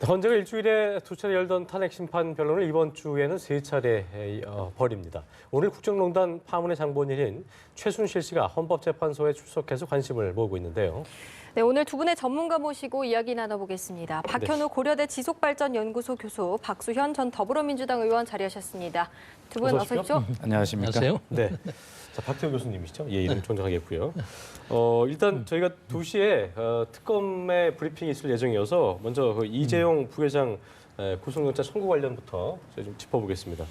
헌재가 일주일에 2차례 열던 탄핵 심판 변론을 이번 주에는 3차례 벌입니다. 오늘 국정농단 파문의 장본인인 최순실 씨가 헌법재판소에 출석해서 관심을 모으고 있는데요. 네, 오늘 두 분의 전문가 모시고 이야기 나눠보겠습니다. 박현우 고려대 지속발전연구소 교수, 박수현 전 더불어민주당 의원 자리하셨습니다. 두 분 어서 오십시오. 안녕하십니까? 안녕하세요. 네. 자, 박태호 교수님이시죠? 예, 이름 정정하겠고요. 일단 저희가 2시에 특검의 브리핑이 있을 예정이어서 먼저 그 이재용 부회장 구속영장 청구 관련부터 좀 짚어보겠습니다.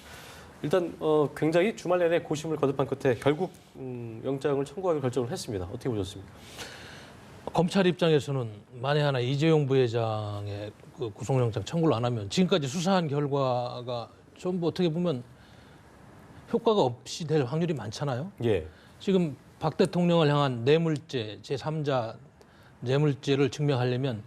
일단 굉장히 주말 내내 고심을 거듭한 끝에 결국 영장을 청구하기로 결정을 했습니다. 어떻게 보셨습니까? 검찰 입장에서는 만에 하나 이재용 부회장의 그 구속영장 청구를 안 하면 지금까지 수사한 결과가 전부 어떻게 보면 효과가 없이 될 확률이 많잖아요. 예. 지금 박 대통령을 향한 뇌물죄, 제3자 뇌물죄를 증명하려면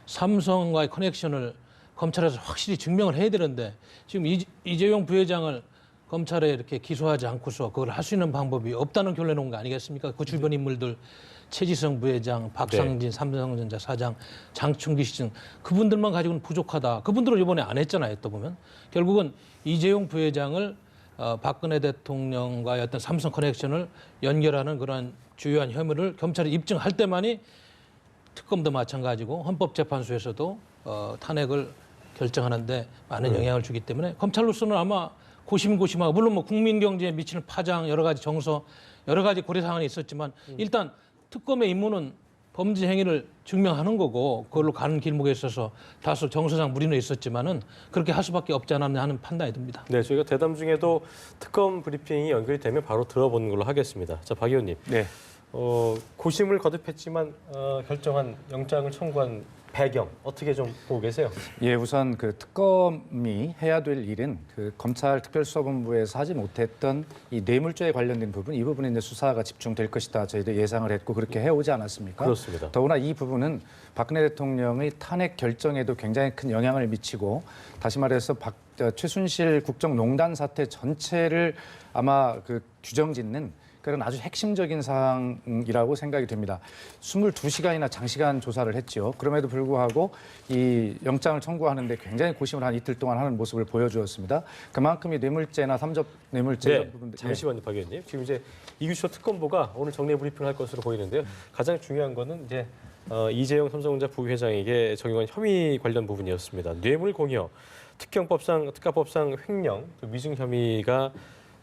삼성과의 커넥션을 검찰에서 확실히 증명을 해야 되는데 지금 이재용 부회장을 검찰에 이렇게 기소하지 않고서 그걸 할 수 있는 방법이 없다는 결론을 내놓은 거 아니겠습니까? 그 주변 인물들 최지성 부회장, 박상진 삼성전자 사장, 장충기 씨 등 그분들만 가지고는 부족하다. 그분들은 이번에 안 했잖아요. 또 보면 결국은 이재용 부회장을 박근혜 대통령과의 어떤 삼성 커넥션을 연결하는 그런 주요한 혐의를 검찰이 입증할 때만이 특검도 마찬가지고 헌법재판소에서도 탄핵을 결정하는데 많은 영향을 주기 때문에 검찰로서는 아마 고심고심하고 물론 뭐 국민 경제에 미치는 파장 여러 가지 정서 여러 가지 고려 사항이 있었지만 일단 특검의 임무는 범죄 행위를 증명하는 거고 그걸로 가는 길목에 있어서 다소 정서상 무리는 있었지만은 그렇게 할 수밖에 없지 않았나 하는 판단이 듭니다. 네, 저희가 대담 중에도 특검 브리핑이 연결이 되면 바로 들어보는 걸로 하겠습니다. 자, 박 의원님. 네. 고심을 거듭했지만 결정한 영장을 청구한 배경 어떻게 좀 보고 계세요? 예, 우선 그 특검이 해야 될 일은 그 검찰 특별수사본부에서 하지 못했던 이 뇌물죄에 관련된 부분, 이 부분에 이제 수사가 집중될 것이다. 저희도 예상을 했고 그렇게 해오지 않았습니까? 그렇습니다. 더구나 이 부분은 박근혜 대통령의 탄핵 결정에도 굉장히 큰 영향을 미치고 다시 말해서 최순실 국정농단 사태 전체를 아마 그 규정짓는 그런 아주 핵심적인 사항이라고 생각이 됩니다. 22시간이나 장시간 조사를 했죠. 그럼에도 불구하고 이 영장을 청구하는데 굉장히 고심을 한 이틀 동안 하는 모습을 보여주었습니다. 그만큼 이 뇌물죄나 삼접 뇌물죄 이런 부분들. 잠시만요, 박 의원님. 지금 이제 이규철 특검보가 오늘 정례 브리핑을 할 것으로 보이는데요. 가장 중요한 거는 이제 이재용 삼성전자 부회장에게 적용한 혐의 관련 부분이었습니다. 뇌물 공여, 특가법상 횡령, 위증 혐의가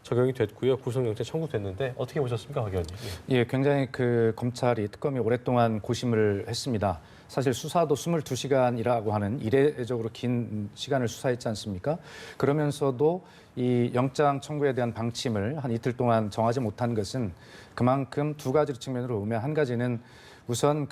적용이 됐고요. 구속영장 청구됐는데 어떻게 보셨습니까, 박 의원님? 예, 굉장히 그 검찰이 특검이 오랫동안 고심을 했습니다. 사실 수사도 22시간이라고 하는 이례적으로 긴 시간을 수사했지 않습니까? 그러면서도 이 영장 청구에 대한 방침을 한 이틀 동안 정하지 못한 것은 그만큼 두 가지 측면으로 보면 한 가지는 우선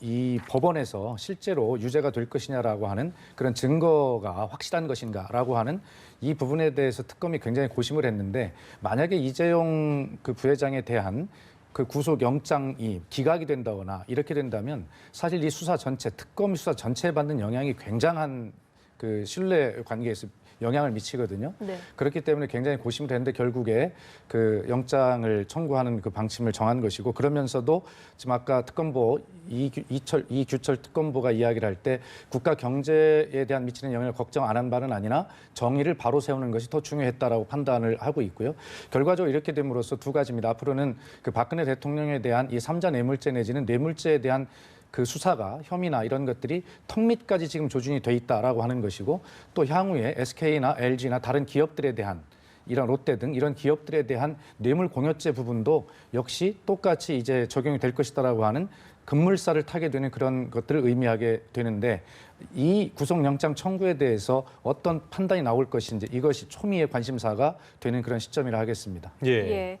이 법원에서 실제로 유죄가 될 것이냐라고 하는 그런 증거가 확실한 것인가라고 하는 이 부분에 대해서 특검이 굉장히 고심을 했는데 만약에 이재용 그 부회장에 대한 그 구속 영장이 기각이 된다거나 이렇게 된다면 사실 이 수사 전체 특검 수사 전체에 받는 영향이 굉장한 그 신뢰 관계에서 영향을 미치거든요. 네. 그렇기 때문에 굉장히 고심을 했는데 결국에 그 영장을 청구하는 그 방침을 정한 것이고 그러면서도 지금 아까 특검보 이규철 특검보가 이야기를 할 때 국가 경제에 대한 미치는 영향을 걱정 안 한 바는 아니나 정의를 바로 세우는 것이 더 중요했다라고 판단을 하고 있고요. 결과적으로 이렇게 됨으로써 두 가지입니다. 앞으로는 그 박근혜 대통령에 대한 이 3자 뇌물죄 내지는 뇌물죄에 대한 그 수사가 혐의나 이런 것들이 턱밑까지 지금 조준이 돼 있다라고 하는 것이고 또 향후에 SK나 LG나 다른 기업들에 대한 이런 롯데 등 이런 기업들에 대한 뇌물 공여죄 부분도 역시 똑같이 이제 적용이 될 것이다라고 하는 급물살을 타게 되는 그런 것들을 의미하게 되는데 이 구속영장 청구에 대해서 어떤 판단이 나올 것인지 이것이 초미의 관심사가 되는 그런 시점이라 하겠습니다. 예.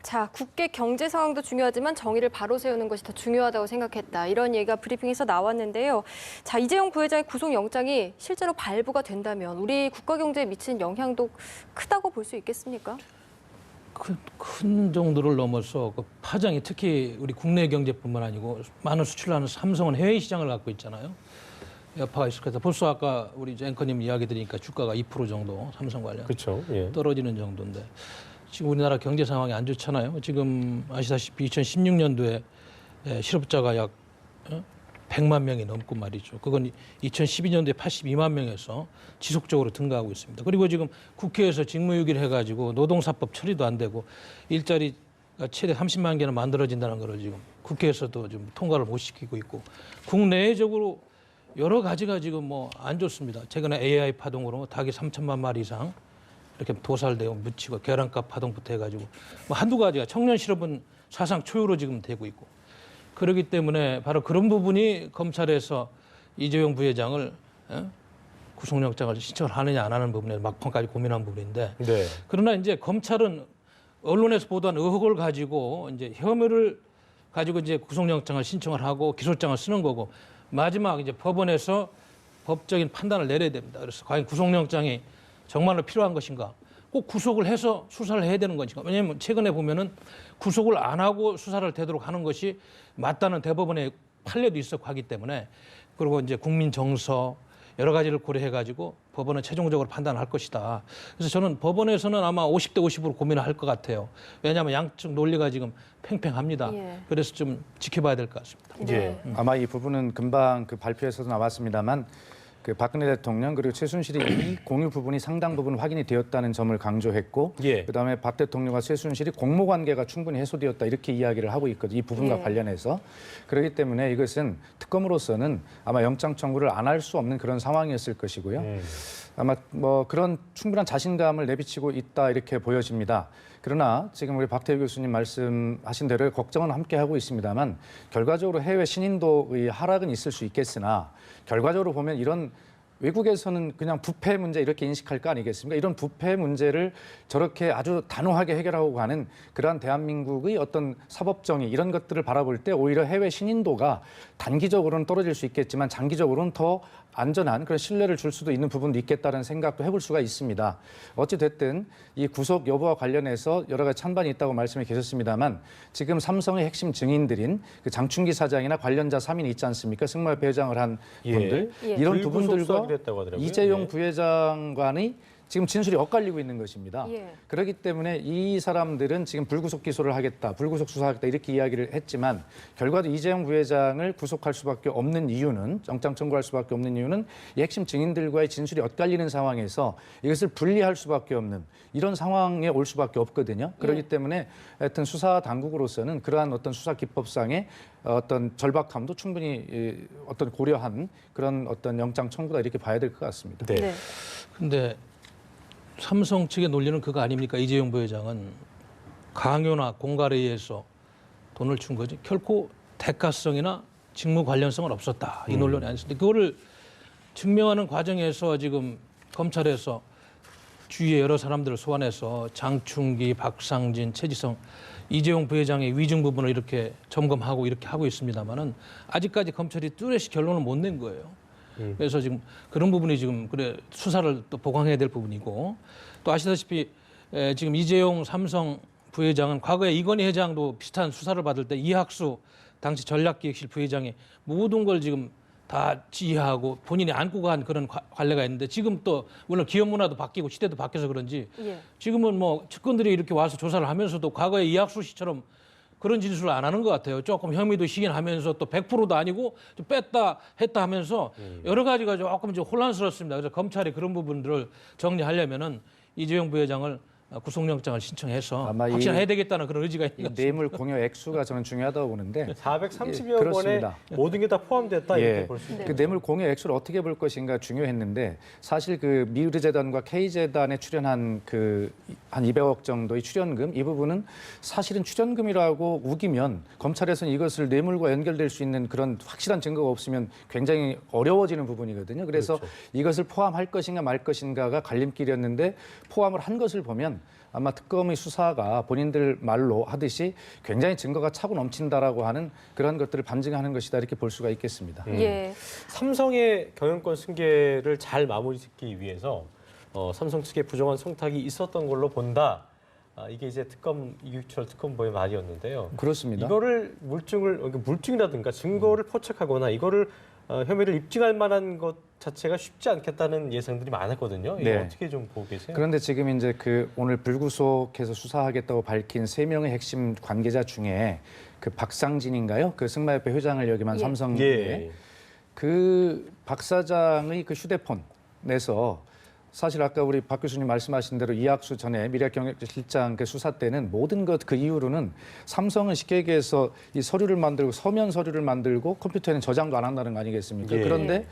자, 국회 경제 상황도 중요하지만 정의를 바로 세우는 것이 더 중요하다고 생각했다. 이런 얘기가 브리핑에서 나왔는데요. 자, 이재용 부회장의 구속영장이 실제로 발부가 된다면 우리 국가 경제에 미치는 영향도 크다고 볼 수 있겠습니까? 큰 정도를 넘어서 그 파장이 특히 우리 국내 경제뿐만 아니고 많은 수출을 하는 삼성은 해외 시장을 갖고 있잖아요. 여파가 있을 거다. 벌써 아까 우리 앵커님 이야기 들으니까 주가가 2% 정도 삼성 관련 그렇죠. 예. 떨어지는 정도인데 지금 우리나라 경제 상황이 안 좋잖아요. 지금 아시다시피 2016년도에 실업자가 약 100만 명이 넘고 말이죠. 그건 2012년도에 82만 명에서 지속적으로 증가하고 있습니다. 그리고 지금 국회에서 직무유기를 해가지고 노동사법 처리도 안 되고 일자리가 최대 30만 개나 만들어진다는 것을 지금 국회에서도 좀 통과를 못 시키고 있고 국내적으로 여러 가지가 지금 뭐 안 좋습니다. 최근에 AI 파동으로 닭이 3천만 마리 이상 이렇게 도살되고 묻히고 계란값 파동부터 해가지고 뭐 한두 가지가 청년 실업은 사상 초유로 지금 되고 있고 그렇기 때문에 바로 그런 부분이 검찰에서 이재용 부회장을 구속영장을 신청을 하느냐 안 하는 부분에 막판까지 고민한 부분인데 네. 그러나 이제 검찰은 언론에서 보도한 의혹을 가지고 이제 혐의를 가지고 이제 구속영장을 신청을 하고 기소장을 쓰는 거고 마지막 이제 법원에서 법적인 판단을 내려야 됩니다. 그래서 과연 구속영장이 정말로 필요한 것인가? 꼭 구속을 해서 수사를 해야 되는 것인가? 왜냐하면 최근에 보면은 구속을 안 하고 수사를 되도록 하는 것이 맞다는 대법원의 판례도 있었고 하기 때문에 그리고 이제 국민 정서 여러 가지를 고려해 가지고 법원은 최종적으로 판단할 것이다. 그래서 저는 법원에서는 아마 50대 50으로 고민을 할 것 같아요. 왜냐하면 양측 논리가 지금 팽팽합니다. 예. 그래서 좀 지켜봐야 될 것 같습니다. 네. 아마 이 부분은 금방 그 발표에서도 나왔습니다만 그 박근혜 대통령 그리고 최순실이 이 공유 부분이 상당 부분 확인이 되었다는 점을 강조했고 예. 그다음에 박 대통령과 최순실이 공모 관계가 충분히 해소되었다 이렇게 이야기를 하고 있거든요. 이 부분과 예. 관련해서 그렇기 때문에 이것은 특검으로서는 아마 영장 청구를 안 할 수 없는 그런 상황이었을 것이고요. 아마 뭐 그런 충분한 자신감을 내비치고 있다 이렇게 보여집니다. 그러나 지금 우리 박태규 교수님 말씀하신 대로 걱정은 함께 하고 있습니다만 결과적으로 해외 신인도의 하락은 있을 수 있겠으나 결과적으로 보면 이런 외국에서는 그냥 부패 문제 이렇게 인식할 거 아니겠습니까? 이런 부패 문제를 저렇게 아주 단호하게 해결하고 가는 그러한 대한민국의 어떤 사법정의 이런 것들을 바라볼 때 오히려 해외 신인도가 단기적으로는 떨어질 수 있겠지만 장기적으로는 더 안전한 그런 신뢰를 줄 수도 있는 부분도 있겠다는 생각도 해볼 수가 있습니다. 어찌 됐든 이 구속 여부와 관련해서 여러 가지 찬반이 있다고 말씀해 계셨습니다만 지금 삼성의 핵심 증인들인 그 장충기 사장이나 관련자 3인이 있지 않습니까? 승마협회 회장을 한 예. 분들 예. 이런 불구속 부분들과 수사하기로 했다고 하더라고요. 이재용 네. 부회장관의 지금 진술이 엇갈리고 있는 것입니다. 예. 그렇기 때문에 이 사람들은 지금 불구속 기소를 하겠다, 불구속 수사하겠다 이렇게 이야기를 했지만 결과도 이재용 부회장을 구속할 수밖에 없는 이유는 영장 청구할 수밖에 없는 이유는 이 핵심 증인들과의 진술이 엇갈리는 상황에서 이것을 분리할 수밖에 없는 이런 상황에 올 수밖에 없거든요. 그렇기 때문에 하여튼 수사 당국으로서는 그러한 어떤 수사 기법상의 어떤 절박함도 충분히 어떤 고려한 그런 어떤 영장 청구다 이렇게 봐야 될 것 같습니다. 네. 네. 근데 삼성 측의 논리는 그거 아닙니까? 이재용 부회장은 강요나 공갈에 의해서 돈을 준 거지 결코 대가성이나 직무 관련성은 없었다. 이 논란이 아니었는데 그거를 증명하는 과정에서 지금 검찰에서 주위에 여러 사람들을 소환해서 장충기, 박상진, 최지성, 이재용 부회장의 위증 부분을 이렇게 점검하고 이렇게 하고 있습니다만은 아직까지 검찰이 뚜렷이 결론을 못 낸 거예요. 그래서 지금 그런 부분이 지금 그래 수사를 또 보강해야 될 부분이고 또 아시다시피 지금 이재용 삼성 부회장은 과거에 이건희 회장도 비슷한 수사를 받을 때 이학수 당시 전략기획실 부회장이 모든 걸 지금 다 지휘하고 본인이 안고 간 그런 관례가 있는데 지금 또 물론 기업 문화도 바뀌고 시대도 바뀌어서 그런지 예. 지금은 뭐 측근들이 이렇게 와서 조사를 하면서도 과거에 이학수 씨처럼 그런 진술을 안 하는 것 같아요. 조금 혐의도 시인하면서 또 100%도 아니고 좀 뺐다 했다 하면서 여러 가지가 조금 좀 혼란스럽습니다. 그래서 검찰이 그런 부분들을 정리하려면은 이재용 부회장을 구속영장을 신청해서 아마 확실해야 되겠다는 그런 의지가 있는 것 같습니다. 뇌물 공여 액수가 저는 중요하다고 보는데 430여 예, 번에 그렇습니다. 모든 게 다 포함됐다 예. 이렇게 볼 수 있는 그 뇌물 공여 액수를 어떻게 볼 것인가 중요했는데 사실 그 미르 재단과 K 재단에 출연한 그 한 200억 정도의 출연금 이 부분은 사실은 출연금이라고 우기면 검찰에서는 이것을 뇌물과 연결될 수 있는 그런 확실한 증거가 없으면 굉장히 어려워지는 부분이거든요. 그래서 그렇죠. 이것을 포함할 것인가 말 것인가가 갈림길이었는데 포함을 한 것을 보면 아마 특검의 수사가 본인들 말로 하듯이 굉장히 증거가 차고 넘친다라고 하는 그런 것들을 반증하는 것이다 이렇게 볼 수가 있겠습니다. 예. 삼성의 경영권 승계를 잘 마무리 짓기 위해서 삼성 측의 부정한 청탁이 있었던 걸로 본다. 이게 이제 특검 이규철 특검보의 말이었는데요. 그렇습니다. 이거를 물증이라든가 증거를 포착하거나 이거를 혐의를 입증할 만한 것 자체가 쉽지 않겠다는 예상들이 많았거든요. 이거 네. 어떻게 좀 보고 계세요? 그런데 지금 이제 그 오늘 불구속해서 수사하겠다고 밝힌 3명의 핵심 관계자 중에 그 박상진인가요? 그 승마협회 회장을 역임한 예. 삼성의 예. 그 박 사장의 그 휴대폰에서 사실 아까 우리 박 교수님 말씀하신 대로 이학수 전에 미래경제실장 그 수사 때는 모든 것 그 이후로는 삼성은 쉽게 얘기해서 이 서류를 만들고 서면 서류를 만들고 컴퓨터에는 저장도 안 한다는 거 아니겠습니까? 예. 그런데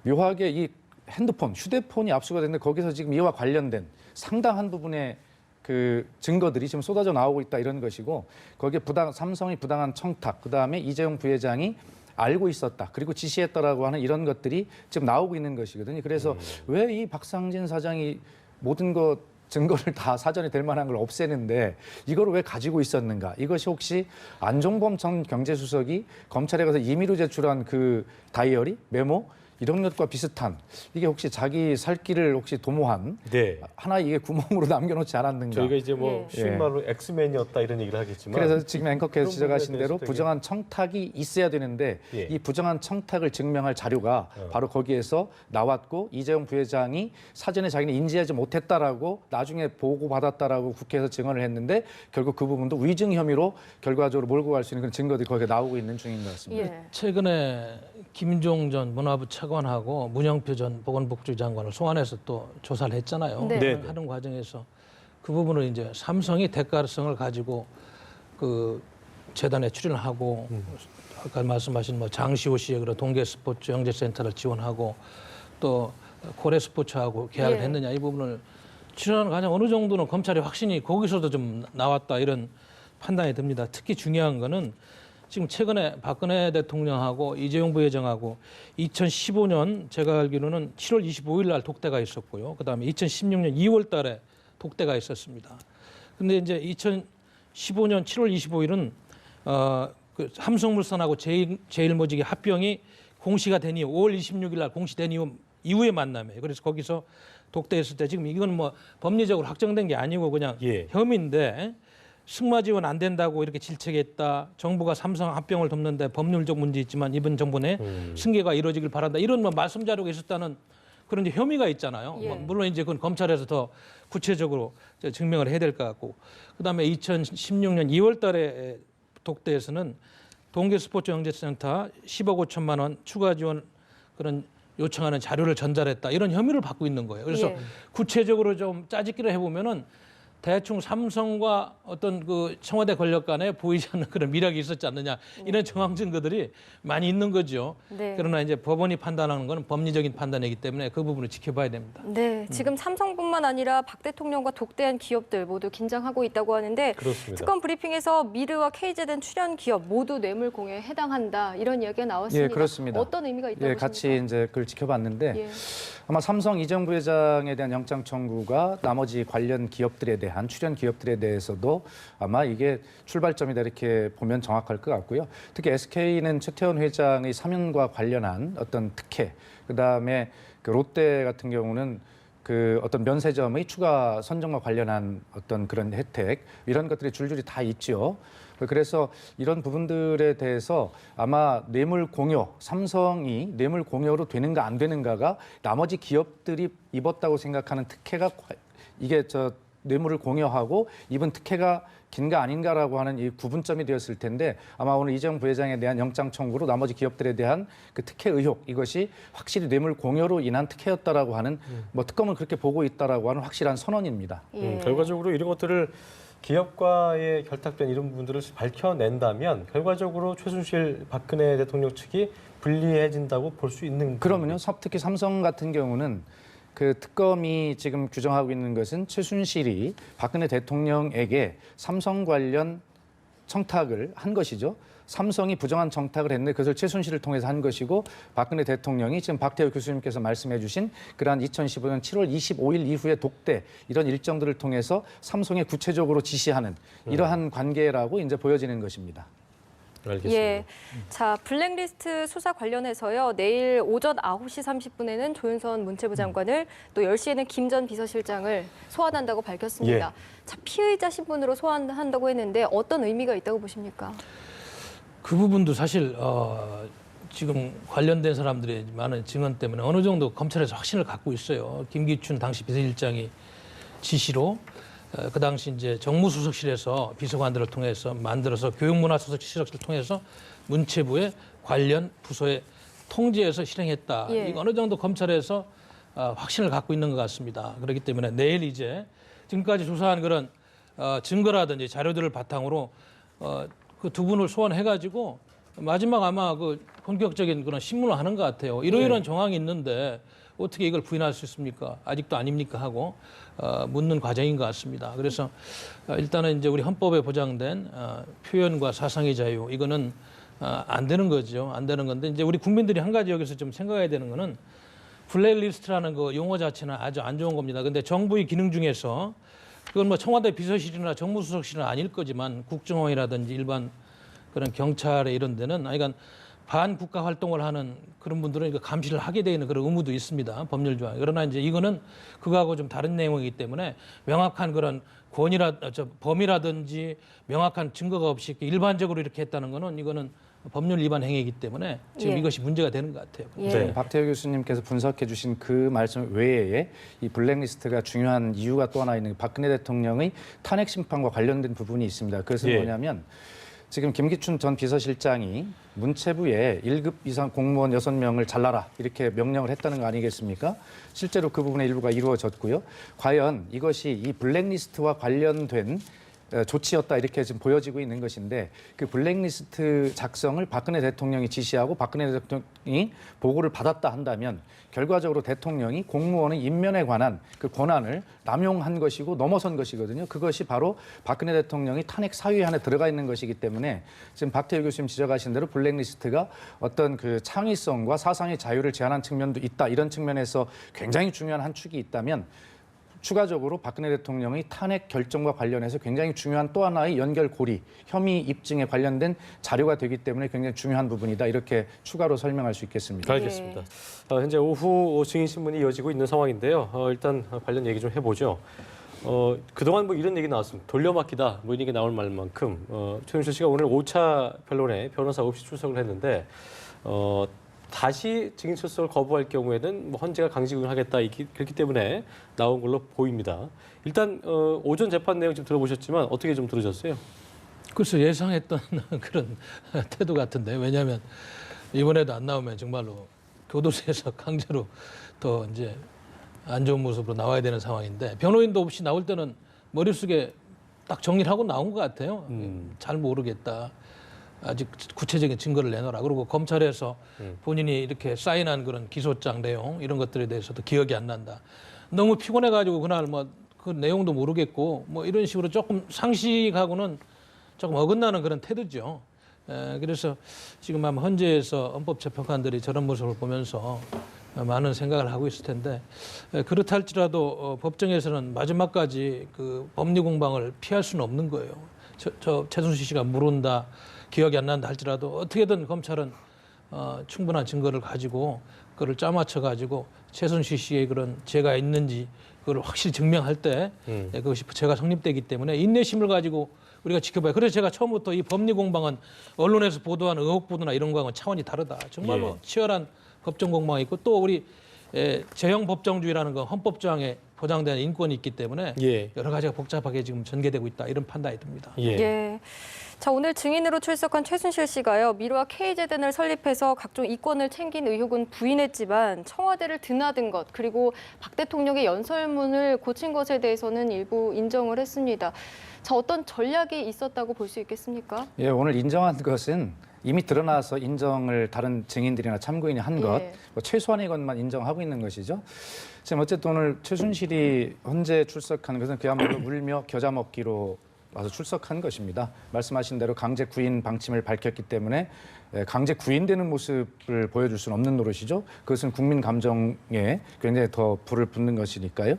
묘하게 이 핸드폰, 휴대폰이 압수가 됐는데 거기서 지금 이와 관련된 상당한 부분의 그 증거들이 지금 쏟아져 나오고 있다 이런 것이고 거기에 삼성이 부당한 청탁, 그다음에 이재용 부회장이 알고 있었다. 그리고 지시했다라고 하는 이런 것들이 지금 나오고 있는 것이거든요. 그래서 왜 이 박상진 사장이 모든 것 증거를 다 사전에 될 만한 걸 없애는데 이걸 왜 가지고 있었는가? 이것이 혹시 안종범 전 경제수석이 검찰에 가서 임의로 제출한 그 다이어리, 메모 이런 것과 비슷한 이게 혹시 자기 살 길을 혹시 도모한 네. 하나 이게 구멍으로 남겨놓지 않았는가? 저희가 이제 뭐 예. 쉬운 말로 엑스맨이었다 이런 얘기를 하겠지만 그래서 지금 앵커께서 그런 지적하신 부분에 대로 대해서 부정한 청탁이 있어야 되는데 예. 이 부정한 청탁을 증명할 자료가 바로 거기에서 나왔고 이재용 부회장이 사전에 자기는 인지하지 못했다라고 나중에 보고받았다라고 국회에서 증언을 했는데 결국 그 부분도 위증 혐의로 결과적으로 몰고 갈 수 있는 그런 증거들이 거기에 나오고 있는 중인 것 같습니다. 예. 최근에 김종 전 문화부 차관하고 문영표 전 보건복지 장관을 소환해서 또 조사를 했잖아요. 네. 네. 하는 과정에서 그 부분을 이제 삼성이 대가성을 가지고 그 재단에 출연하고 아까 말씀하신 뭐 장시호 씨의 그런 동계 스포츠 영재센터를 지원하고 또 고래 스포츠하고 계약을 예. 했느냐 이 부분을 출연하는 과정 어느 정도는 검찰이 확신이 거기서도 좀 나왔다 이런 판단이 듭니다. 특히 중요한 거는 지금 최근에 박근혜 대통령하고 이재용 부회장하고 2015년 제가 알기로는 7월 25일 날 독대가 있었고요. 그다음에 2016년 2월 달에 독대가 있었습니다. 근데 이제 2015년 7월 25일은 그 삼성물산하고 제일모직의 합병이 공시가 된 이후 5월 26일 날 공시된 이후에 만남이에요. 그래서 거기서 독대했을 때 지금 이건 뭐 법리적으로 확정된 게 아니고 그냥 예. 혐의인데 승마 지원 안 된다고 이렇게 질책했다. 정부가 삼성 합병을 돕는데 법률적 문제 있지만 이번 정부 내 승계가 이루어지길 바란다. 이런 뭐 말씀 자료가 있었다는 그런 이제 혐의가 있잖아요. 예. 뭐 물론 이제 그건 검찰에서 더 구체적으로 증명을 해야 될 것 같고. 그다음에 2016년 2월 달에 독대에서는 동계 스포츠 영재센터 10억 5천만 원 추가 지원 그런 요청하는 자료를 전달했다. 이런 혐의를 받고 있는 거예요. 그래서 예. 구체적으로 좀 짜집기를 해보면은 대충 삼성과 어떤 그 청와대 권력 간에 보이지 않는 그런 미락이 있었지 않느냐 이런 정황 증거들이 많이 있는 거죠. 네. 그러나 이제 법원이 판단하는 것은 법리적인 판단이기 때문에 그 부분을 지켜봐야 됩니다. 네, 지금 삼성뿐만 아니라 박 대통령과 독대한 기업들 모두 긴장하고 있다고 하는데 그렇습니다. 특검 브리핑에서 미르와 KZN 출연 기업 모두 뇌물 공여에 해당한다 이런 이야기가 나왔습니다. 예, 그렇습니다. 어떤 의미가 있다고 예, 보십니까? 같이 이제 그걸 지켜봤는데 예. 아마 삼성 이재용 부회장에 대한 영장 청구가 나머지 관련 기업들에 대한 출연 기업들에 대해서도 아마 이게 출발점이다 이렇게 보면 정확할 것 같고요. 특히 SK는 최태원 회장의 사면과 관련한 어떤 특혜, 그다음에 그 롯데 같은 경우는 그 어떤 면세점의 추가 선정과 관련한 어떤 그런 혜택 이런 것들이 줄줄이 다 있죠. 그래서 이런 부분들에 대해서 아마 뇌물 공여, 삼성이 뇌물 공여로 되는가 안 되는가가 나머지 기업들이 입었다고 생각하는 특혜가 이게 뇌물을 공여하고 입은 특혜가 긴가 아닌가라고 하는 이 구분점이 되었을 텐데 아마 오늘 이재용 부회장에 대한 영장 청구로 나머지 기업들에 대한 그 특혜 의혹 이것이 확실히 뇌물 공여로 인한 특혜였다라고 하는 뭐 특검은 그렇게 보고 있다라고 하는 확실한 선언입니다. 예. 결과적으로 이런 것들을 기업과의 결탁된 이런 부분들을 밝혀낸다면 결과적으로 최순실 박근혜 대통령 측이 불리해진다고 볼 수 있는 그러면요, 특히 삼성 같은 경우는 그 특검이 지금 규정하고 있는 것은 최순실이 박근혜 대통령에게 삼성 관련 청탁을 한 것이죠. 삼성이 부정한 청탁을 했는데 그것을 최순실을 통해서 한 것이고 박근혜 대통령이 지금 박태호 교수님께서 말씀해 주신 그러한 2015년 7월 25일 이후의 독대 이런 일정들을 통해서 삼성에 구체적으로 지시하는 이러한 관계라고 이제 보여지는 것입니다. 알겠습니다. 예. 자, 블랙리스트 수사 관련해서요. 내일 오전 9시 30분에는 조윤선 문체부 장관을 또 10시에는 김 전 비서실장을 소환한다고 밝혔습니다. 예. 자, 피의자 신분으로 소환한다고 했는데 어떤 의미가 있다고 보십니까? 그 부분도 사실 지금 관련된 사람들의 많은 증언 때문에 어느 정도 검찰에서 확신을 갖고 있어요. 김기춘 당시 비서실장이 지시로 그 당시 이제 정무수석실에서 비서관들을 통해서 만들어서 교육문화수석실을 통해서 문체부의 관련 부서에 통제해서 실행했다. 예. 이거 어느 정도 검찰에서 확신을 갖고 있는 것 같습니다. 그렇기 때문에 내일 이제 지금까지 조사한 그런 증거라든지 자료들을 바탕으로 그 두 분을 소환해가지고 마지막 아마 그 본격적인 그런 신문을 하는 것 같아요. 이러이러한 정황이 있는데 어떻게 이걸 부인할 수 있습니까? 아직도 아닙니까? 하고 묻는 과정인 것 같습니다. 그래서 일단은 이제 우리 헌법에 보장된 표현과 사상의 자유 이거는 안 되는 거죠. 안 되는 건데 이제 우리 국민들이 한 가지 여기서 좀 생각해야 되는 거는 블랙리스트라는 그 용어 자체는 아주 안 좋은 겁니다. 근데 정부의 기능 중에서 그건 뭐 청와대 비서실이나 정무수석실은 아닐 거지만 국정원이라든지 일반 그런 경찰에 이런 데는 그러니까 반국가 활동을 하는 그런 분들은 이거 감시를 하게 되는 그런 의무도 있습니다. 법률 조항. 그러나 이제 이거는 그거하고 좀 다른 내용이기 때문에 명확한 그런 범위라든지 명확한 증거가 없이 일반적으로 이렇게 했다는 거는 이거는 법률 위반 행위이기 때문에 지금 예. 이것이 문제가 되는 것 같아요. 예. 네. 박태호 교수님께서 분석해 주신 그 말씀 외에 이 블랙리스트가 중요한 이유가 또 하나 있는 게 박근혜 대통령의 탄핵 심판과 관련된 부분이 있습니다. 그것은 예. 뭐냐면 지금 김기춘 전 비서실장이 문체부에 1급 이상 공무원 6명을 잘라라 이렇게 명령을 했다는 거 아니겠습니까? 실제로 그 부분의 일부가 이루어졌고요. 과연 이것이 이 블랙리스트와 관련된 조치였다 이렇게 지금 보여지고 있는 것인데 그 블랙리스트 작성을 박근혜 대통령이 지시하고 박근혜 대통령이 보고를 받았다 한다면 결과적으로 대통령이 공무원의 임면에 관한 그 권한을 남용한 것이고 넘어선 것이거든요. 그것이 바로 박근혜 대통령이 탄핵 사유 안에 들어가 있는 것이기 때문에 지금 박태일 교수님 지적하신 대로 블랙리스트가 어떤 그 창의성과 사상의 자유를 제한한 측면도 있다. 이런 측면에서 굉장히 중요한 한 축이 있다면 추가적으로 박근혜 대통령의 탄핵 결정과 관련해서 굉장히 중요한 또 하나의 연결고리, 혐의 입증에 관련된 자료가 되기 때문에 굉장히 중요한 부분이다. 이렇게 추가로 설명할 수 있겠습니다. 알겠습니다. 현재 오후 증인 신문이 이어지고 있는 상황인데요. 일단 관련 얘기 좀 해보죠. 그동안 뭐 이런 얘기 나왔습니다. 돌려막기다. 뭐 이런 게 나올 말만큼 최순실 씨가 오늘 5차 변론에 변호사 없이 출석을 했는데 다시 증인 출석을 거부할 경우에는 뭐 헌재가 강제구형하겠다 그렇기 때문에 나온 걸로 보입니다. 일단 오전 재판 내용 좀 들어보셨지만 어떻게 좀 들으셨어요? 글쎄 예상했던 그런 태도 같은데 왜냐하면 이번에도 안 나오면 정말로 교도소에서 강제로 더 이제 안 좋은 모습으로 나와야 되는 상황인데 변호인도 없이 나올 때는 머릿속에 딱 정리를 하고 나온 것 같아요. 잘 모르겠다. 아직 구체적인 증거를 내놓으라. 그리고 검찰에서 본인이 이렇게 사인한 그런 기소장 내용 이런 것들에 대해서도 기억이 안 난다. 너무 피곤해가지고 그날 뭐 그 내용도 모르겠고 뭐 이런 식으로 조금 상식하고는 조금 어긋나는 그런 태도죠. 그래서 지금 아마 헌재에서 헌법재판관들이 저런 모습을 보면서 많은 생각을 하고 있을 텐데 그렇다 할지라도 법정에서는 마지막까지 그 법리 공방을 피할 수는 없는 거예요. 저 최순실 씨가 물은다. 기억이 안 난다 할지라도 어떻게든 검찰은 충분한 증거를 가지고 그걸 짜맞춰 가지고 최순실 씨의 그런 죄가 있는지 그걸 확실히 증명할 때 그것이 죄가 성립되기 때문에 인내심을 가지고 우리가 지켜봐요. 그래서 제가 처음부터 이 법리 공방은 언론에서 보도한 의혹 보도나 이런 거하고는 차원이 다르다. 정말로 치열한 법정 공방이 있고 또 우리 제형 법정주의라는 건 헌법 조항에 보장된 인권이 있기 때문에 여러 가지가 복잡하게 지금 전개되고 있다. 이런 판단이 듭니다. 예. 자, 오늘 증인으로 출석한 최순실 씨가요. 미르와 K재단을 설립해서 각종 이권을 챙긴 의혹은 부인했지만 청와대를 드나든 것 그리고 박 대통령의 연설문을 고친 것에 대해서는 일부 인정을 했습니다. 자, 어떤 전략이 있었다고 볼 수 있겠습니까? 예, 오늘 인정한 것은 이미 드러나서 인정을 다른 증인들이나 참고인이 한 것, 뭐 최소한의 것만 인정하고 있는 것이죠. 지금 어쨌든 오늘 최순실이 헌재 출석한 것은 그야말로 울며 겨자 먹기로 와서 출석한 것입니다. 말씀하신 대로 강제 구인 방침을 밝혔기 때문에 강제 구인되는 모습을 보여줄 수는 없는 노릇이죠. 그것은 국민 감정에 굉장히 더 불을 붙는 것이니까요.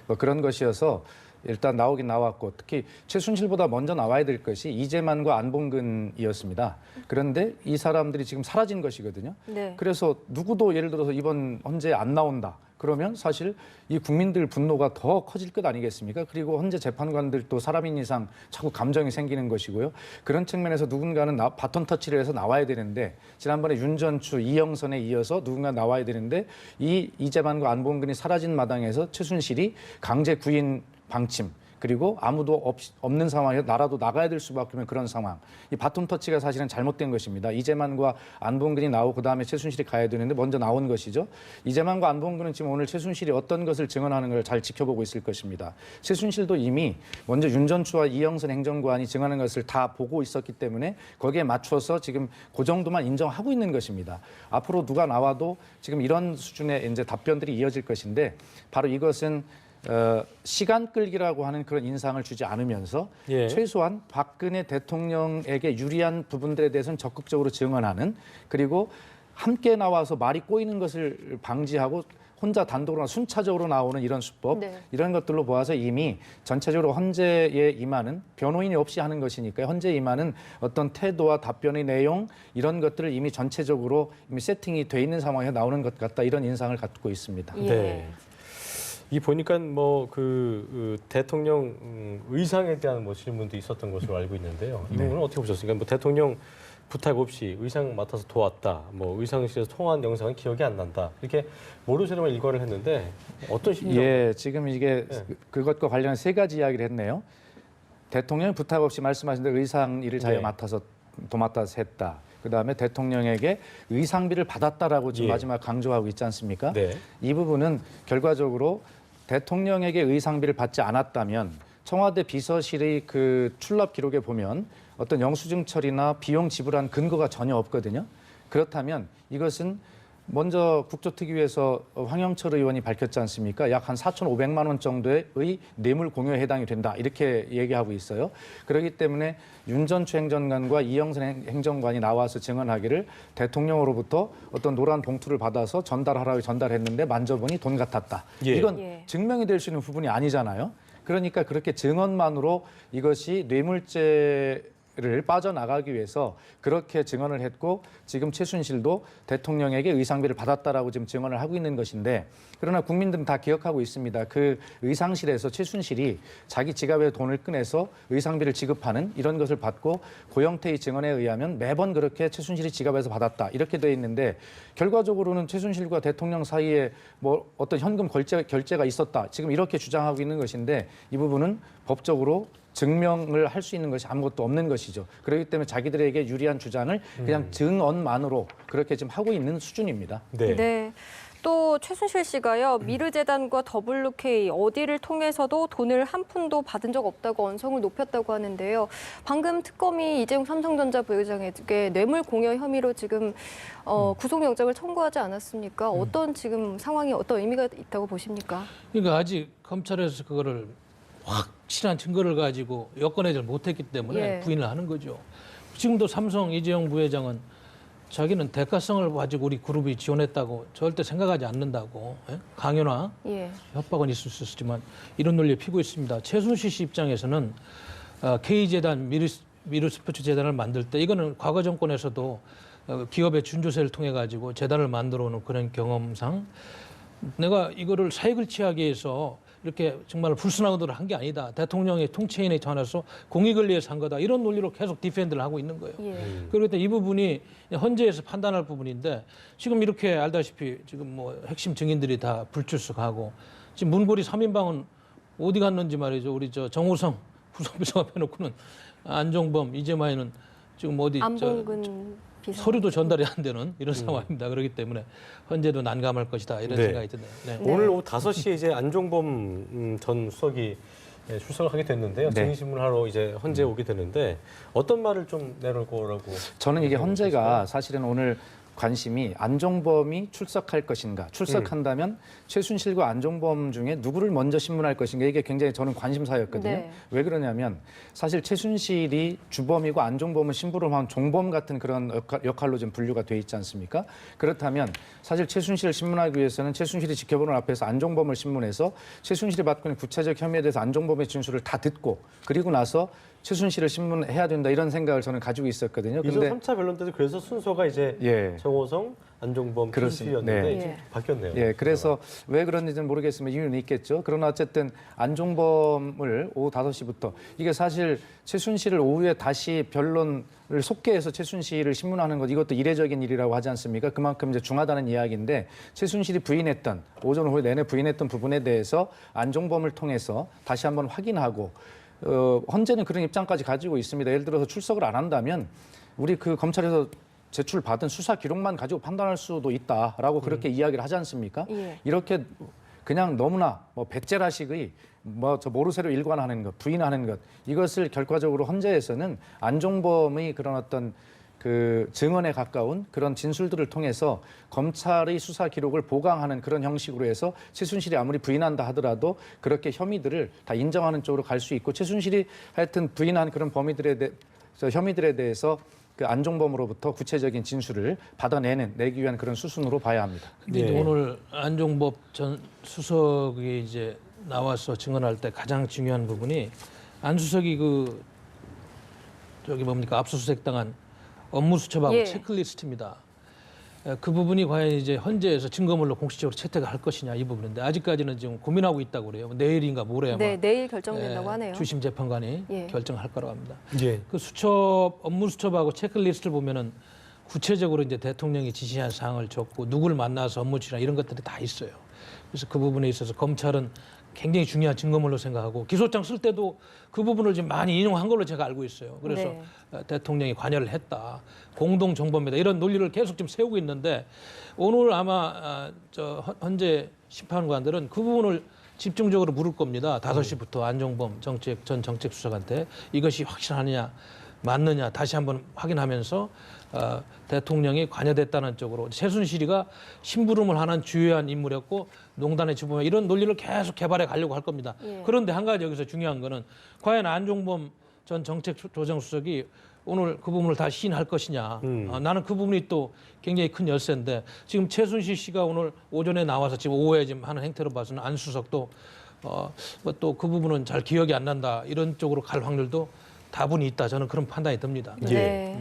뭐 그런 것이어서 일단 나오긴 나왔고 특히 최순실보다 먼저 나와야 될 것이 이재만과 안봉근이었습니다. 그런데 이 사람들이 지금 사라진 것이거든요. 네. 그래서 누구도 예를 들어서 이번 헌재에 안 나온다. 그러면 사실 이 국민들 분노가 더 커질 것 아니겠습니까? 그리고 헌재 재판관들도 사람인 이상 자꾸 감정이 생기는 것이고요. 그런 측면에서 누군가는 바톤 터치를 해서 나와야 되는데 지난번에 윤전추, 이영선에 이어서 누군가 나와야 되는데 이재만과 안봉근이 사라진 마당에서 최순실이 강제 구인 방침 그리고 아무도 없는 상황에서 나라도 나가야 될 수밖에 없는 그런 상황. 이 바톤 터치가 사실은 잘못된 것입니다. 이재만과 안봉근이 나오고 그다음에 최순실이 가야 되는데 먼저 나온 것이죠. 이재만과 안봉근은 지금 오늘 최순실이 어떤 것을 증언하는 걸 잘 지켜보고 있을 것입니다. 최순실도 이미 먼저 윤전추와 이영선 행정관이 증언하는 것을 다 보고 있었기 때문에 거기에 맞춰서 지금 그 정도만 인정하고 있는 것입니다. 앞으로 누가 나와도 지금 이런 수준의 이제 답변들이 이어질 것인데 바로 이것은 시간 끌기라고 하는 그런 인상을 주지 않으면서 예. 최소한 박근혜 대통령에게 유리한 부분들에 대해서는 적극적으로 증언하는 그리고 함께 나와서 말이 꼬이는 것을 방지하고 혼자 단독으로 순차적으로 나오는 이런 수법 네. 이런 것들로 보아서 이미 전체적으로 헌재에 임하는 변호인이 없이 하는 것이니까요. 헌재에 임하는 어떤 태도와 답변의 내용 이런 것들을 이미 전체적으로 이미 세팅이 돼 있는 상황에서 나오는 것 같다 이런 인상을 갖고 있습니다. 예. 네. 이 보니까 뭐 그 대통령 의상에 대한 뭐 질문도 있었던 것으로 알고 있는데요. 이 부분은 어떻게 보셨습니까? 뭐 대통령 부탁 없이 의상 맡아서 도왔다. 뭐 의상실에서 통화한 영상은 기억이 안 난다. 이렇게 모르쇠로만 일관을 했는데 어떤 심정? 예, 지금 이게 네. 그것과 관련한 세 가지 이야기를 했네요. 대통령이 부탁 없이 말씀하신 대로 의상 일을 자기가 네. 맡아서 도맡아서 했다. 그다음에 대통령에게 의상비를 받았다라고 지금 예. 마지막 강조하고 있지 않습니까? 네. 이 부분은 결과적으로 대통령에게 의상비를 받지 않았다면 청와대 비서실의 그 출납 기록에 보면 어떤 영수증 처리나 비용 지불한 근거가 전혀 없거든요. 그렇다면 이것은 먼저 국조특위에서 황영철 의원이 밝혔지 않습니까? 약 한 4,500만 원 정도의 뇌물 공여에 해당이 된다. 이렇게 얘기하고 있어요. 그렇기 때문에 윤전추 행정관과 이영선 행정관이 나와서 증언하기를 대통령으로부터 어떤 노란 봉투를 받아서 전달하라고 전달했는데 만져보니 돈 같았다. 예. 이건 예. 증명이 될 수 있는 부분이 아니잖아요. 그러니까 그렇게 증언만으로 이것이 뇌물죄를 빠져나가기 위해서 그렇게 증언을 했고 지금 최순실도 대통령에게 의상비를 받았다라고 지금 증언을 하고 있는 것인데 그러나 국민들은 다 기억하고 있습니다. 그 의상실에서 최순실이 자기 지갑에 돈을 꺼내서 의상비를 지급하는 이런 것을 받고 고영태의 증언에 의하면 매번 그렇게 최순실이 지갑에서 받았다 이렇게 돼 있는데 결과적으로는 최순실과 대통령 사이에 뭐 어떤 현금 결제가 있었다 지금 이렇게 주장하고 있는 것인데 이 부분은 법적으로 증명을 할 수 있는 것이 아무것도 없는 것이죠. 그렇기 때문에 자기들에게 유리한 주장을 그냥 증언만으로 그렇게 지금 하고 있는 수준입니다. 네. 네. 또 최순실 씨가요. 미르재단과 WK 어디를 통해서도 돈을 한 푼도 받은 적 없다고 언성을 높였다고 하는데요. 방금 특검이 이재용 삼성전자 부회장에게 뇌물 공여 혐의로 지금 구속영장을 청구하지 않았습니까? 어떤 지금 상황이 어떤 의미가 있다고 보십니까? 그러니까 아직 검찰에서 그거를 확실한 증거를 가지고 여권해제를 못했기 때문에 예. 부인을 하는 거죠. 지금도 삼성 이재용 부회장은 자기는 대가성을 가지고 우리 그룹이 지원했다고 절대 생각하지 않는다고 강요나 예. 협박은 있을 수 있지만 이런 논리에 피고 있습니다. 최순실 씨 입장에서는 K재단 미르스포츠 재단을 만들 때 이거는 과거 정권에서도 기업의 준조세를 통해 가지고 재단을 만들어 오는 그런 경험상 내가 이거를 사익을 취하기 위해서 이렇게 정말 불순한 의도를 한 게 아니다. 대통령의 통치인에 전해서 공익을 위해서 한 거다. 이런 논리로 계속 디펜드를 하고 있는 거예요. 예. 그렇기 때문에 이 부분이 헌재에서 판단할 부분인데 지금 이렇게 알다시피 지금 뭐 핵심 증인들이 다 불출석하고 지금 문고리 3인방은 어디 갔는지 말이죠. 우리 저 정호성 후속비서가 빼놓고는 안종범, 이재만이는 지금 어디 안봉근 비서. 서류도 전달이 안 되는 이런 상황입니다. 그렇기 때문에 헌재도 난감할 것이다. 이런 네. 생각이 드네요. 네. 오늘 오후 5시에 이제 안종범 전 수석이 출석을 하게 됐는데요. 네. 증인신문하러 이제 헌재에 오게 되는데 어떤 말을 좀 내놓을 거라고? 저는 이게 헌재가 사실은 오늘 관심이 안종범이 출석할 것인가, 출석한다면 최순실과 안종범 중에 누구를 먼저 신문할 것인가 이게 굉장히 저는 관심사였거든요. 네. 왜 그러냐면 사실 최순실이 주범이고 안종범은 심부름한 종범 같은 그런 역할로 좀 분류가 돼 있지 않습니까? 그렇다면 사실 최순실을 신문하기 위해서는 최순실이 지켜보는 앞에서 안종범을 신문해서 최순실이 받고 있는 구체적 혐의에 대해서 안종범의 진술을 다 듣고 그리고 나서 최순실을 신문해야 된다 이런 생각을 저는 가지고 있었거든요. 이전 3차 변론 때도 그래서 순서가 이제 예. 정호성, 안종범 그렇습니다. 최순실이었는데 네. 지금 바뀌었네요. 예, 그래서 왜 그런지는 모르겠지만 이유는 있겠죠. 그러나 어쨌든 안종범을 오후 5시부터 이게 사실 최순실을 오후에 다시 변론을 속개해서 최순실을 신문하는 것 이것도 이례적인 일이라고 하지 않습니까? 그만큼 이제 중하다는 이야기인데 최순실이 부인했던 오전 오후 내내 부인했던 부분에 대해서 안종범을 통해서 다시 한번 확인하고 헌재는 그런 입장까지 가지고 있습니다. 예를 들어서 출석을 안 한다면 우리 그 검찰에서 제출받은 수사 기록만 가지고 판단할 수도 있다라고 그렇게 이야기를 하지 않습니까? 예. 이렇게 그냥 너무나 뭐 배째라식의 뭐 저 모르쇠로 일관하는 것, 부인하는 것 이것을 결과적으로 헌재에서는 안종범의 그런 어떤 그 증언에 가까운 그런 진술들을 통해서 검찰의 수사 기록을 보강하는 그런 형식으로 해서 최순실이 아무리 부인한다 하더라도 그렇게 혐의들을 다 인정하는 쪽으로 갈 수 있고 최순실이 하여튼 부인한 그런 혐의들에 대해서 그 안종범으로부터 구체적인 진술을 내기 위한 그런 수순으로 봐야 합니다. 근데 이제 예. 오늘 안종범 전 수석이 이제 나와서 증언할 때 가장 중요한 부분이 안 수석이 그 저기 뭡니까 압수수색 당한 업무 수첩하고 예. 체크리스트입니다. 그 부분이 과연 이제 헌재에서 증거물로 공식적으로 채택을 할 것이냐 이 부분인데 아직까지는 지금 고민하고 있다고 그래요. 내일인가 모레 아마 네, 내일 결정된다고 하네요. 주심 재판관이 예. 결정할 거라고 합니다. 예. 그 수첩 업무 수첩하고 체크리스트를 보면은 구체적으로 이제 대통령이 지시한 사항을 적고 누구를 만나서 업무 추진하 이런 것들이 다 있어요. 그래서 그 부분에 있어서 검찰은 굉장히 중요한 증거물로 생각하고 기소장 쓸 때도 그 부분을 지금 많이 인용한 걸로 제가 알고 있어요. 그래서 네. 대통령이 관여를 했다. 공동 정범이다. 이런 논리를 계속 지금 세우고 있는데 오늘 아마 저 헌재 심판관들은 그 부분을 집중적으로 물을 겁니다. 5시부터 안종범 전 정책수석한테 이것이 확실하느냐 맞느냐 다시 한번 확인하면서 대통령이 관여됐다는 쪽으로 최순실이가 심부름을 하는 주요한 인물이었고 농단의 주범 이런 논리를 계속 개발해 가려고 할 겁니다. 예. 그런데 한 가지 여기서 중요한 거는 과연 안종범 전 정책조정수석이 오늘 그 부분을 다 시인할 것이냐. 나는 그 부분이 또 굉장히 큰 열쇠인데 지금 최순실 씨가 오늘 오전에 나와서 지금 오후에 지금 하는 행태로 봐서는 안 수석도 또 그 부분은 잘 기억이 안 난다 이런 쪽으로 갈 확률도 다분히 있다. 저는 그런 판단이 듭니다. 네.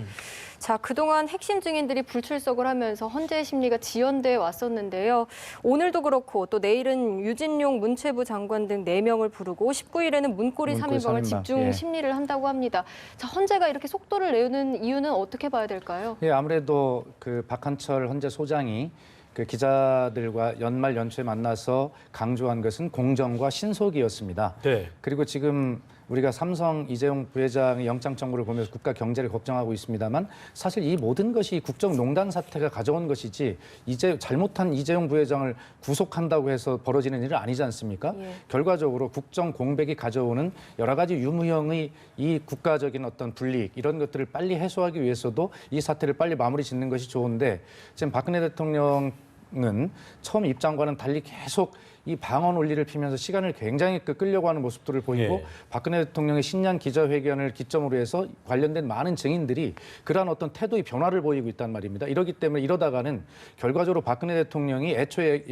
자, 그동안 핵심 증인들이 불출석을 하면서 헌재의 심리가 지연돼 왔었는데요. 오늘도 그렇고 또 내일은 유진룡 문체부 장관 등 4명을 부르고 19일에는 문고리 3인방을 집중 예. 심리를 한다고 합니다. 자, 헌재가 이렇게 속도를 내는 이유는 어떻게 봐야 될까요? 예, 아무래도 그 박한철 헌재 소장이 그 기자들과 연말 연초에 만나서 강조한 것은 공정과 신속이었습니다. 네. 그리고 지금 우리가 삼성 이재용 부회장의 영장 청구를 보면서 국가 경제를 걱정하고 있습니다만 사실 이 모든 것이 국정농단 사태가 가져온 것이지 이제 잘못한 이재용 부회장을 구속한다고 해서 벌어지는 일은 아니지 않습니까? 예. 결과적으로 국정 공백이 가져오는 여러 가지 유무형의 이 국가적인 어떤 불이익 이런 것들을 빨리 해소하기 위해서도 이 사태를 빨리 마무리 짓는 것이 좋은데 지금 박근혜 대통령은 처음 입장과는 달리 계속 이 방어 논리를 피면서 시간을 굉장히 끌려고 하는 모습들을 보이고 예. 박근혜 대통령의 신년 기자회견을 기점으로 해서 관련된 많은 증인들이 그러한 어떤 태도의 변화를 보이고 있단 말입니다. 이러기 때문에 이러다가는 결과적으로 박근혜 대통령이 애초에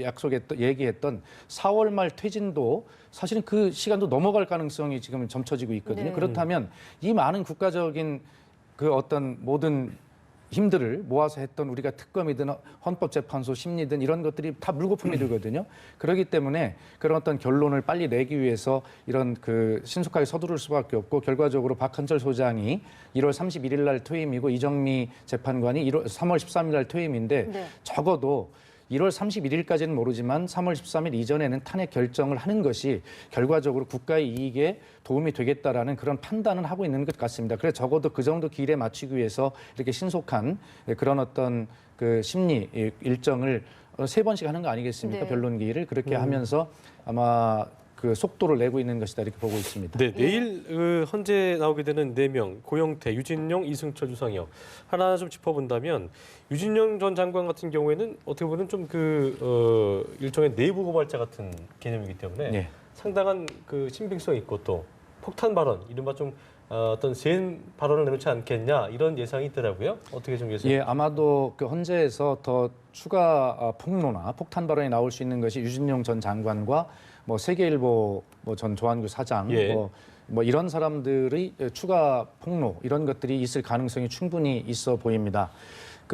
얘기했던 4월 말 퇴진도 사실은 그 시간도 넘어갈 가능성이 지금 점쳐지고 있거든요. 네. 그렇다면 이 많은 국가적인 그 어떤 모든 힘들을 모아서 했던 우리가 특검이든 헌법재판소 심리든 이런 것들이 다 물거품이 되거든요. 그렇기 때문에 그런 어떤 결론을 빨리 내기 위해서 이런 그 신속하게 서두를 수밖에 없고 결과적으로 박한철 소장이 1월 31일 날 퇴임이고 이정미 재판관이 3월 13일 날 퇴임인데 네. 적어도 1월 31일까지는 모르지만 3월 13일 이전에는 탄핵 결정을 하는 것이 결과적으로 국가의 이익에 도움이 되겠다라는 그런 판단은 하고 있는 것 같습니다. 그래서 적어도 그 정도 기일에 맞추기 위해서 이렇게 신속한 그런 어떤 그 심리 일정을 3번씩 하는 거 아니겠습니까? 네. 변론 기일을 그렇게 하면서 아마 그 속도를 내고 있는 것이다 이렇게 보고 있습니다. 네, 내일 헌재 나오게 되는 4명, 고영태, 유진룡, 이승철, 유상혁 하나 좀 짚어본다면 유진룡 전 장관 같은 경우에는 어떻게 보면 좀 일종의 내부 고발자 같은 개념이기 때문에 네. 상당한 그 신빙성이 있고 또 폭탄 발언, 이른바 좀 어떤 센 발언을 내놓지 않겠냐 이런 예상이 있더라고요. 어떻게 좀 예상? 예, 아마도 그 헌재에서 더 추가 폭로나 폭탄 발언이 나올 수 있는 것이 유진룡 전 장관과 뭐 세계일보 전 조한규 사장 예. 뭐 이런 사람들의 추가 폭로 이런 것들이 있을 가능성이 충분히 있어 보입니다.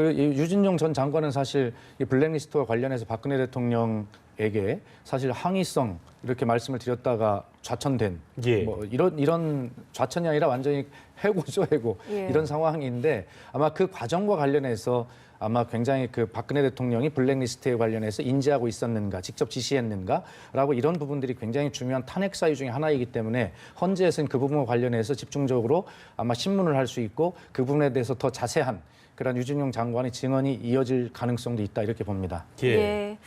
유진용 전 장관은 사실 이 블랙리스트와 관련해서 박근혜 대통령에게 사실 항의성 이렇게 말씀을 드렸다가 좌천된 예. 뭐 이런 좌천이 아니라 완전히 해고죠, 해고. 예. 이런 상황인데 아마 그 과정과 관련해서 아마 굉장히 그 박근혜 대통령이 블랙리스트에 관련해서 인지하고 있었는가, 직접 지시했는가라고 이런 부분들이 굉장히 중요한 탄핵 사유 중에 하나이기 때문에 헌재에서는 그 부분과 관련해서 집중적으로 아마 신문을 할 수 있고 그 부분에 대해서 더 자세한 그런 유진용 장관의 증언이 이어질 가능성도 있다 이렇게 봅니다. 예.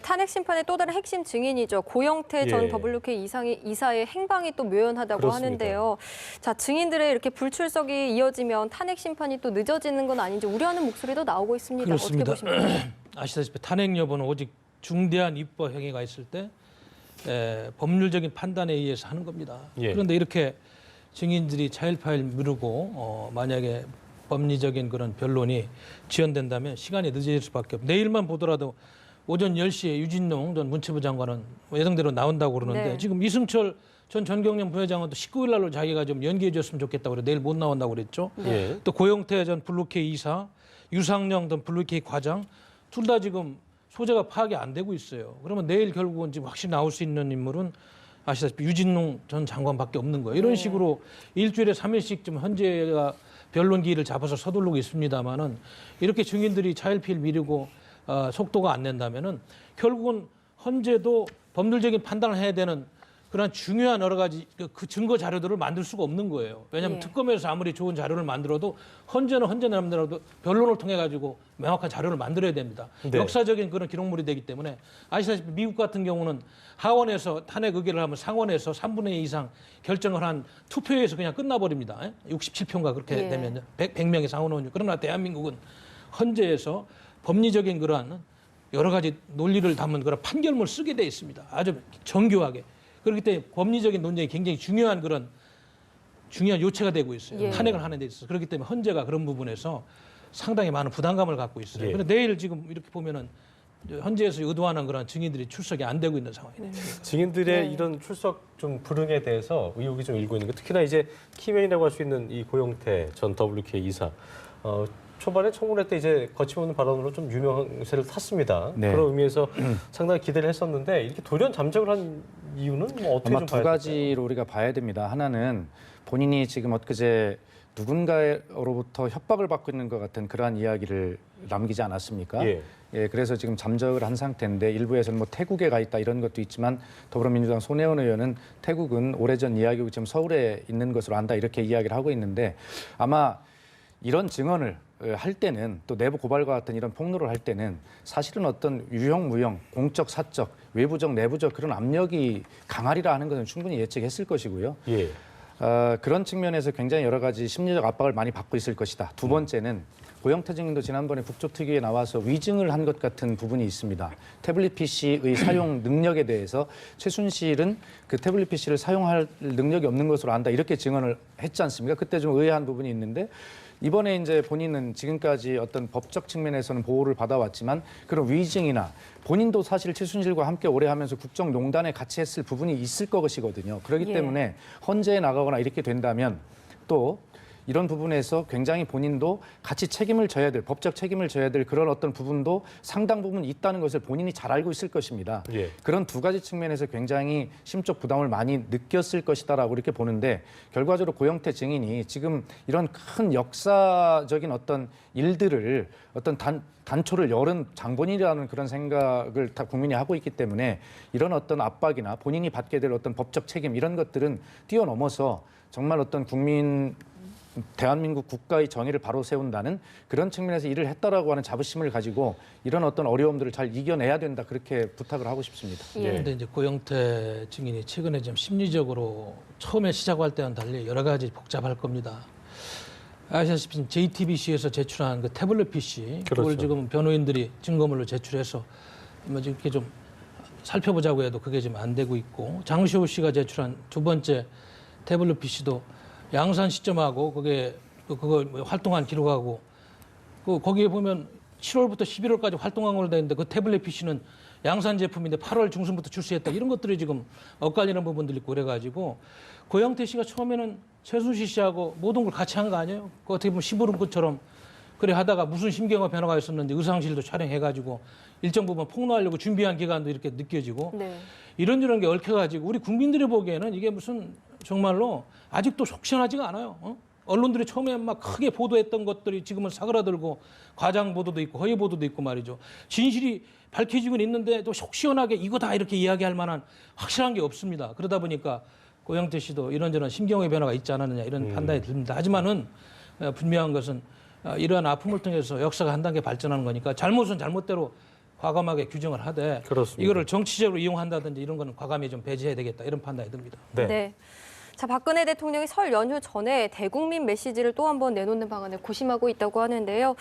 탄핵 심판의 또 다른 핵심 증인이죠. 고영태 전 예. WK 이사의 행방이 또 묘연하다고 그렇습니다. 하는데요. 자, 증인들의 이렇게 불출석이 이어지면 탄핵 심판이 또 늦어지는 건 아닌지 우려하는 목소리도 나오고 있습니다. 그렇습니다. 어떻게 보십니까? 아시다시피 탄핵 여부는 오직 중대한 입법 행위가 있을 때 법률적인 판단에 의해서 하는 겁니다. 예. 그런데 이렇게 증인들이 차일파일 미루고 만약에 법리적인 그런 변론이 지연된다면 시간이 늦어질 수밖에 없고 내일만 보더라도 오전 10시에 유진용 전 문체부 장관은 예정대로 나온다고 그러는데 네. 지금 이승철 전 전경련 부회장은 또 19일 날로 자기가 좀 연기해 줬으면 좋겠다고 그래 내일 못 나온다고 그랬죠. 예. 또 고영태 전 블루케이 이사, 유상영 전 블루케이 과장 둘 다 지금 소재가 파악이 안 되고 있어요. 그러면 내일 결국은 지금 확실히 나올 수 있는 인물은 아시다시피 유진용 전 장관밖에 없는 거예요. 이런 식으로 일주일에 3일씩 좀 헌재가 변론 기일을 잡아서 서두르고 있습니다만은 이렇게 증인들이 차일피일 미루고 속도가 안 낸다면은 결국은 헌재도 법률적인 판단을 해야 되는 그런 중요한 여러 가지 그 증거 자료들을 만들 수가 없는 거예요. 왜냐하면 예. 특검에서 아무리 좋은 자료를 만들어도 헌재는 헌재 나름대로 변론을 통해 가지고 명확한 자료를 만들어야 됩니다. 네. 역사적인 그런 기록물이 되기 때문에 아시다시피 미국 같은 경우는 하원에서 탄핵 의결을 하면 상원에서 3분의 2 이상 결정을 한 투표에서 그냥 끝나버립니다. 67표인가 그렇게 예. 되면 100명의 상원의원이. 그러나 대한민국은 헌재에서 법리적인 그러한 여러 가지 논리를 담은 그런 판결문을 쓰게 돼 있습니다. 아주 정교하게. 그렇기 때문에 법리적인 논쟁이 굉장히 중요한 그런 중요한 요체가 되고 있어요. 예. 탄핵을 하는 데 있어서. 그렇기 때문에 헌재가 그런 부분에서 상당히 많은 부담감을 갖고 있어요. 예. 그런데 내일 지금 이렇게 보면은 헌재에서 의도하는 그런 증인들이 출석이 안 되고 있는 상황이네요. 증인들의 네. 이런 출석 좀 불응에 대해서 의혹이 좀 일고 있는 게 특히나 이제 키맨이라고 할 수 있는 이 고영태 전 WK 이사 초반에 청문회 때 이제 거침없는 발언으로 좀 유명세를 탔습니다. 네. 그런 의미에서 상당히 기대를 했었는데 이렇게 돌연 잠적을 한 이유는 뭐 어떻게 아마 좀 두 봐야 될까요? 가지로 우리가 봐야 됩니다. 하나는 본인이 지금 엊그제 누군가로부터 협박을 받고 있는 것 같은 그러한 이야기를 남기지 않았습니까? 예. 예, 그래서 지금 잠적을 한 상태인데 일부에서는 뭐 태국에 가 있다 이런 것도 있지만 더불어민주당 손혜원 의원은 태국은 오래전 이야기고 지금 서울에 있는 것으로 안다 이렇게 이야기를 하고 있는데 아마 이런 증언을 할 때는 또 내부 고발과 같은 이런 폭로를 할 때는 사실은 어떤 유형 무형, 공적, 사적, 외부적, 내부적 그런 압력이 강하리라 하는 것은 충분히 예측했을 것이고요. 예. 그런 측면에서 굉장히 여러 가지 심리적 압박을 많이 받고 있을 것이다. 두 번째는 고영태 증인도 지난번에 국조특위에 나와서 위증을 한 것 같은 부분이 있습니다. 태블릿 PC의 사용 능력에 대해서 최순실은 그 태블릿 PC를 사용할 능력이 없는 것으로 안다 이렇게 증언을 했지 않습니까? 그때 좀 의아한 부분이 있는데 이번에 이제 본인은 지금까지 어떤 법적 측면에서는 보호를 받아왔지만 그런 위증이나 본인도 사실 최순실과 함께 오래 하면서 국정농단에 같이 했을 부분이 있을 것이거든요. 그렇기 예. 때문에 헌재에 나가거나 이렇게 된다면 또 이런 부분에서 굉장히 본인도 같이 책임을 져야 될, 법적 책임을 져야 될 그런 어떤 부분도 상당 부분 있다는 것을 본인이 잘 알고 있을 것입니다. 예. 그런 두 가지 측면에서 굉장히 심적 부담을 많이 느꼈을 것이다라고 이렇게 보는데 결과적으로 고영태 증인이 지금 이런 큰 역사적인 어떤 일들을 어떤 단초를 열은 장본인이라는 그런 생각을 다 국민이 하고 있기 때문에 이런 어떤 압박이나 본인이 받게 될 어떤 법적 책임 이런 것들은 뛰어넘어서 정말 어떤 대한민국 국가의 정의를 바로 세운다는 그런 측면에서 일을 했다라고 하는 자부심을 가지고 이런 어떤 어려움들을 잘 이겨내야 된다 그렇게 부탁을 하고 싶습니다. 예. 근데 이제 고영태 증인이 최근에 좀 심리적으로 처음에 시작할 때와는 달리 여러 가지 복잡할 겁니다. 아시다시피 JTBC에서 제출한 그 태블릿 PC 그걸 그렇죠. 지금 변호인들이 증거물로 제출해서 뭐 이렇게 좀 살펴보자고 해도 그게 지금 안 되고 있고 장시호 씨가 제출한 두 번째 태블릿 PC도 양산 시점하고 그거 활동한 기록하고 거기에 보면 7월부터 11월까지 활동한 걸로 되어 있는데 그 태블릿 PC는 양산 제품인데 8월 중순부터 출시했다 이런 것들이 지금 엇갈리는 부분들이 있고 그래가지고 고영태 씨가 처음에는 최순실 씨하고 모든 걸 같이 한 거 아니에요? 그 어떻게 보면 심부름꾼처럼 그래 하다가 무슨 심경의 변화가 있었는지 의상실도 촬영해가지고 일정 부분 폭로하려고 준비한 기간도 이렇게 느껴지고 네. 이런저런 게 얽혀가지고 우리 국민들이 보기에는 이게 무슨 정말로 아직도 속 시원하지가 않아요. 언론들이 처음에 막 크게 보도했던 것들이 지금은 사그라들고 과장 보도도 있고 허위 보도도 있고 말이죠. 진실이 밝혀지고 있는데 또 속 시원하게 이거다 이렇게 이야기할 만한 확실한 게 없습니다. 그러다 보니까 고영태 씨도 이런저런 심경의 변화가 있지 않았느냐 이런 판단이 듭니다. 하지만은 분명한 것은 이러한 아픔을 통해서 역사가 한 단계 발전하는 거니까 잘못은 잘못대로 과감하게 규정을 하되 그렇습니다. 이거를 정치적으로 이용한다든지 이런 거는 과감히 좀 배제해야 되겠다 이런 판단이 듭니다. 네. 자, 박근혜 대통령이 설 연휴 전에 대국민 메시지를 또 한 번 내놓는 방안을 고심하고 있다고 하는데요.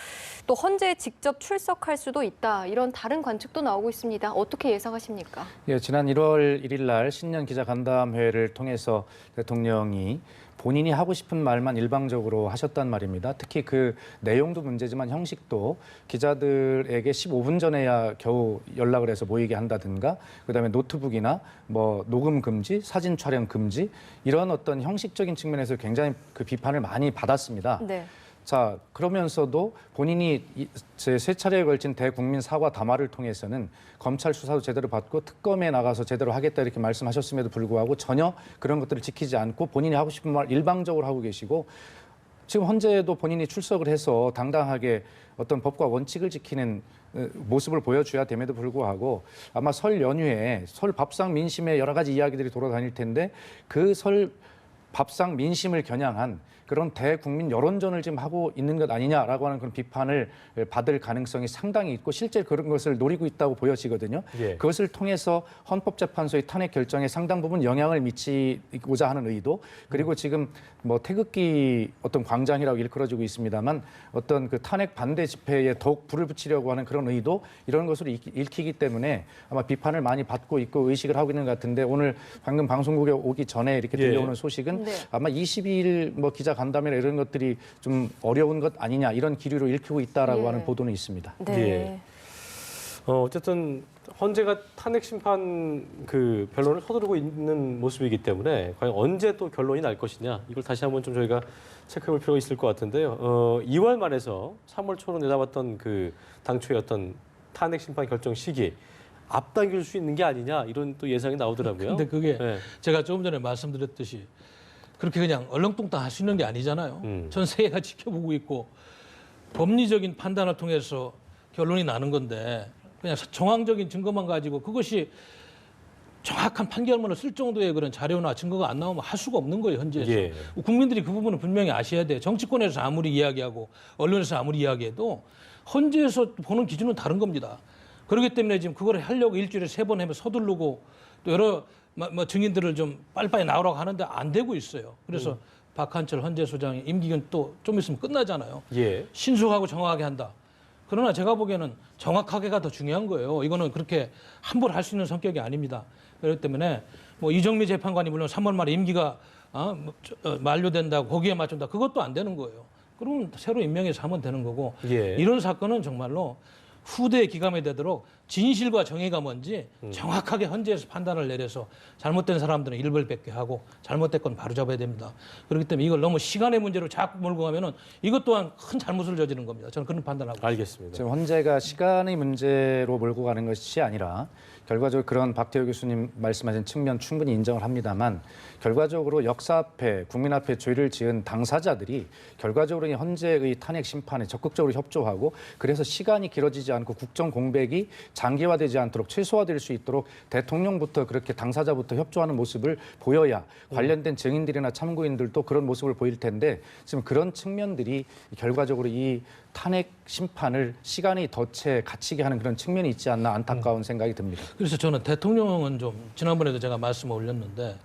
또 헌재에 직접 출석할 수도 있다. 이런 다른 관측도 나오고 있습니다. 어떻게 예상하십니까? 예, 지난 1월 1일 날 신년 기자간담회를 통해서 대통령이 본인이 하고 싶은 말만 일방적으로 하셨단 말입니다. 특히 그 내용도 문제지만 형식도 기자들에게 15분 전에야 겨우 연락을 해서 모이게 한다든가 그다음에 노트북이나 뭐 녹음 금지, 사진 촬영 금지 이런 어떤 형식적인 측면에서 굉장히 그 비판을 많이 받았습니다. 네. 자, 그러면서도 본인이 제 세 차례에 걸친 대국민 사과 담화를 통해서는 검찰 수사도 제대로 받고 특검에 나가서 제대로 하겠다 이렇게 말씀하셨음에도 불구하고 전혀 그런 것들을 지키지 않고 본인이 하고 싶은 말 일방적으로 하고 계시고 지금 헌재에도 본인이 출석을 해서 당당하게 어떤 법과 원칙을 지키는 모습을 보여줘야 됨에도 불구하고 아마 설 연휴에 설 밥상 민심의 여러 가지 이야기들이 돌아다닐 텐데 그 설 밥상 민심을 겨냥한 그런 대국민 여론전을 지금 하고 있는 것 아니냐라고 하는 그런 비판을 받을 가능성이 상당히 있고 실제 그런 것을 노리고 있다고 보여지거든요. 예. 그것을 통해서 헌법재판소의 탄핵 결정에 상당 부분 영향을 미치고자 하는 의도 그리고 지금 뭐 태극기 어떤 광장이라고 일컬어지고 있습니다만 어떤 그 탄핵 반대 집회에 더욱 불을 붙이려고 하는 그런 의도 이런 것으로 읽히기 때문에 아마 비판을 많이 받고 있고 의식을 하고 있는 것 같은데 오늘 방금 방송국에 오기 전에 이렇게 들려오는 소식은 네. 아마 22일 뭐 기자 간담회나 이런 것들이 좀 어려운 것 아니냐 이런 기류로 읽히고 있다라고 하는 보도는 있습니다. 네. 예. 어쨌든 헌재가 탄핵 심판 그 변론을 서두르고 있는 모습이기 때문에 과연 언제 또 결론이 날 것이냐 이걸 다시 한번 좀 저희가 체크해볼 필요가 있을 것 같은데요. 2월 말에서 3월 초로 내다봤던 그 당초의 어떤 탄핵 심판 결정 시기 앞당길 수 있는 게 아니냐 이런 또 예상이 나오더라고요. 근데 그게 네. 제가 조금 전에 말씀드렸듯이 그렇게 그냥 얼렁뚱땅 할 수 있는 게 아니잖아요. 전 세계가 지켜보고 있고 법리적인 판단을 통해서 결론이 나는 건데 그냥 정황적인 증거만 가지고 그것이 정확한 판결문을 쓸 정도의 그런 자료나 증거가 안 나오면 할 수가 없는 거예요, 현재에서. 예. 국민들이 그 부분을 분명히 아셔야 돼요. 정치권에서 아무리 이야기하고 언론에서 아무리 이야기해도 헌재에서 보는 기준은 다른 겁니다. 그렇기 때문에 지금 그걸 하려고 일주일에 3번 하면 서두르고 또 여러 뭐 증인들을 좀 빨리빨리 나오라고 하는데 안 되고 있어요. 그래서 박한철 헌재소장의 임기는 또 좀 있으면 끝나잖아요. 예. 신속하고 정확하게 한다. 그러나 제가 보기에는 정확하게가 더 중요한 거예요. 이거는 그렇게 함부로 할 수 있는 성격이 아닙니다. 그렇기 때문에 뭐 이정미 재판관이 물론 3월 말에 임기가 만료된다고 거기에 맞춘다. 그것도 안 되는 거예요. 그러면 새로 임명해서 하면 되는 거고 예. 이런 사건은 정말로 후대에 기감이 되도록 진실과 정의가 뭔지 정확하게 헌재에서 판단을 내려서 잘못된 사람들은 일벌백계 하고 잘못된 건 바로잡아야 됩니다. 그렇기 때문에 이걸 너무 시간의 문제로 자꾸 몰고 가면은 이것 또한 큰 잘못을 저지른 겁니다. 저는 그런 판단하고 알겠습니다. 지금 헌재가 시간의 문제로 몰고 가는 것이 아니라 결과적으로 그런 박태호 교수님 말씀하신 측면 충분히 인정을 합니다만 결과적으로 역사 앞에 국민 앞에 죄를 지은 당사자들이 결과적으로 이 헌재의 탄핵 심판에 적극적으로 협조하고 그래서 시간이 길어지지 않고 국정 공백이 장기화되지 않도록 최소화될 수 있도록 대통령부터 그렇게 당사자부터 협조하는 모습을 보여야 관련된 증인들이나 참고인들도 그런 모습을 보일 텐데 지금 그런 측면들이 결과적으로 이 탄핵 심판을 시간이 덧채 갇히게 하는 그런 측면이 있지 않나 안타까운 생각이 듭니다. 그래서 저는 대통령은 좀 지난번에도 제가 말씀을 올렸는데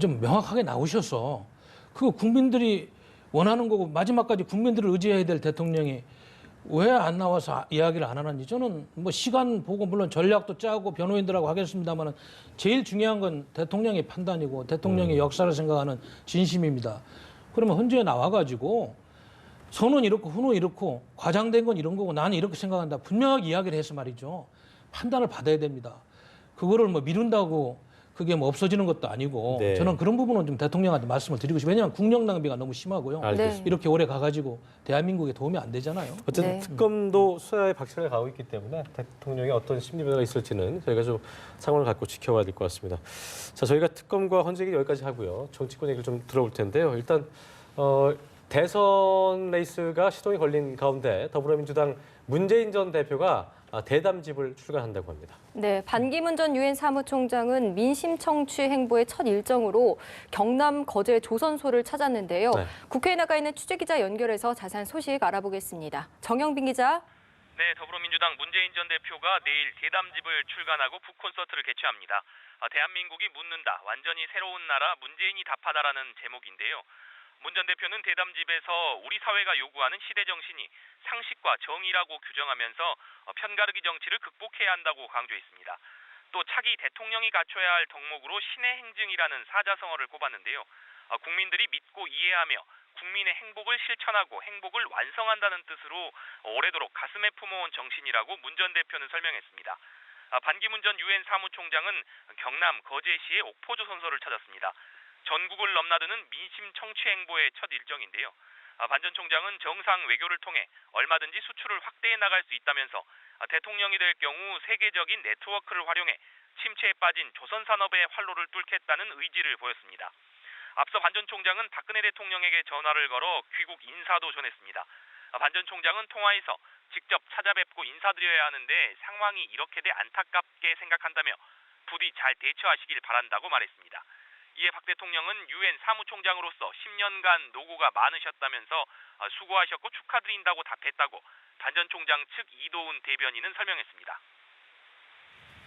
좀 명확하게 나오셔서 그 국민들이 원하는 거고 마지막까지 국민들을 의지해야 될 대통령이 왜 안 나와서 이야기를 안 하는지 저는 뭐 시간 보고 물론 전략도 짜고 변호인들하고 하겠습니다만 제일 중요한 건 대통령의 판단이고 대통령의 역사를 생각하는 진심입니다. 그러면 헌재에 나와가지고 선은 이렇고 후는 이렇고 과장된 건 이런 거고 나는 이렇게 생각한다. 분명하게 이야기를 해서 말이죠. 판단을 받아야 됩니다. 그거를 뭐 미룬다고 그게 뭐 없어지는 것도 아니고 네. 저는 그런 부분은 좀 대통령한테 말씀을 드리고 싶어요. 왜냐하면 국력 낭비가 너무 심하고요. 알겠습니다. 이렇게 오래 가가지고 대한민국에 도움이 안 되잖아요. 어쨌든 네. 특검도 수사에 박차를 가고 있기 때문에 대통령의 어떤 심리 변화가 있을지는 저희가 좀 상황을 갖고 지켜봐야 될 것 같습니다. 자, 저희가 특검과 헌재 얘기 여기까지 하고요. 정치권 얘기를 좀 들어볼 텐데요. 일단 대선 레이스가 시동이 걸린 가운데 더불어민주당 문재인 전 대표가 대담집을 출간한다고 합니다. 네, 반기문 전 유엔 사무총장은 민심 청취 행보의 첫 일정으로 경남 거제 조선소를 찾았는데요. 네. 국회에 나가 있는 취재기자 연결해서 자세한 소식 알아보겠습니다. 정영빈 기자. 네, 더불어민주당 문재인 전 대표가 내일 대담집을 출간하고 북콘서트를 개최합니다. 대한민국이 묻는다. 완전히 새로운 나라 문재인이 답하다라는 제목인데요. 문 전 대표는 대담집에서 우리 사회가 요구하는 시대 정신이 상식과 정의라고 규정하면서 편가르기 정치를 극복해야 한다고 강조했습니다. 또 차기 대통령이 갖춰야 할 덕목으로 신의 행증이라는 사자성어를 꼽았는데요. 국민들이 믿고 이해하며 국민의 행복을 실천하고 행복을 완성한다는 뜻으로 오래도록 가슴에 품어온 정신이라고 문 전 대표는 설명했습니다. 반기문 전 유엔 사무총장은 경남 거제시의 옥포조선소를 찾았습니다. 전국을 넘나드는 민심 청취 행보의 첫 일정인데요. 반 전 총장은 정상 외교를 통해 얼마든지 수출을 확대해 나갈 수 있다면서 대통령이 될 경우 세계적인 네트워크를 활용해 침체에 빠진 조선 산업의 활로를 뚫겠다는 의지를 보였습니다. 앞서 반 전 총장은 박근혜 대통령에게 전화를 걸어 귀국 인사도 전했습니다. 반 전 총장은 통화에서 직접 찾아뵙고 인사드려야 하는데 상황이 이렇게 돼 안타깝게 생각한다며 부디 잘 대처하시길 바란다고 말했습니다. 이에 박 대통령은 유엔 사무총장으로서 10년간 노고가 많으셨다면서 수고하셨고 축하드린다고 답했다고 반 전 총장 측 이도훈 대변인은 설명했습니다.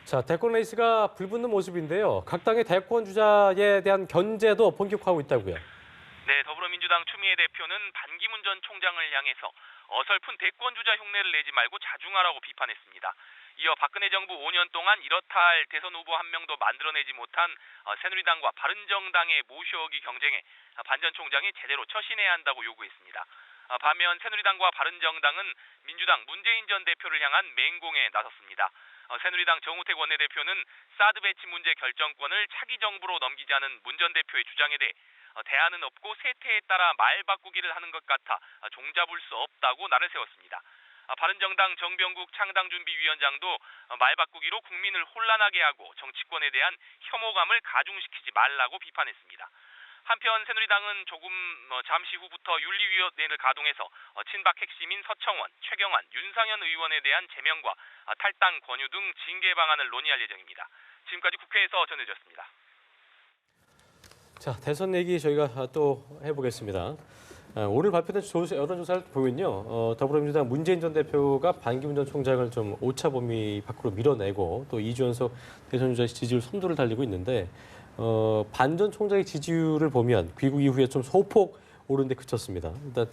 자, 대권 레이스가 불붙는 모습인데요. 각 당의 대권 주자에 대한 견제도 본격화하고 있다고요. 네, 더불어민주당 추미애 대표는 반기문 전 총장을 향해서 어설픈 대권 주자 흉내를 내지 말고 자중하라고 비판했습니다. 이어 박근혜 정부 5년 동안 이렇다 할 대선 후보 한 명도 만들어내지 못한 새누리당과 바른정당의 모셔오기 경쟁에 반 전 총장이 제대로 처신해야 한다고 요구했습니다. 반면 새누리당과 바른정당은 민주당 문재인 전 대표를 향한 맹공에 나섰습니다. 새누리당 정우택 원내대표는 사드 배치 문제 결정권을 차기 정부로 넘기자는 문 전 대표의 주장에 대해 대안은 없고 세태에 따라 말 바꾸기를 하는 것 같아 종잡을 수 없다고 날을 세웠습니다. 바른정당 정병국 창당준비위원장도 말 바꾸기로 국민을 혼란하게 하고 정치권에 대한 혐오감을 가중시키지 말라고 비판했습니다. 한편 새누리당은 조금 잠시 후부터 윤리위원회를 가동해서 친박 핵심인 서청원, 최경환, 윤상현 의원에 대한 제명과 탈당 권유 등 징계 방안을 논의할 예정입니다. 지금까지 국회에서 전해졌습니다. 자, 대선 얘기 저희가 또 해보겠습니다. 오늘 발표된 여론조사를 보면요, 더불어민주당 문재인 전 대표가 반기문 전 총장을 좀 오차 범위 밖으로 밀어내고 또 2주 연속 대선 주자 지지율 선두를 달리고 있는데 반 전 총장의 지지율을 보면 귀국 이후에 좀 소폭 오른 데 그쳤습니다. 일단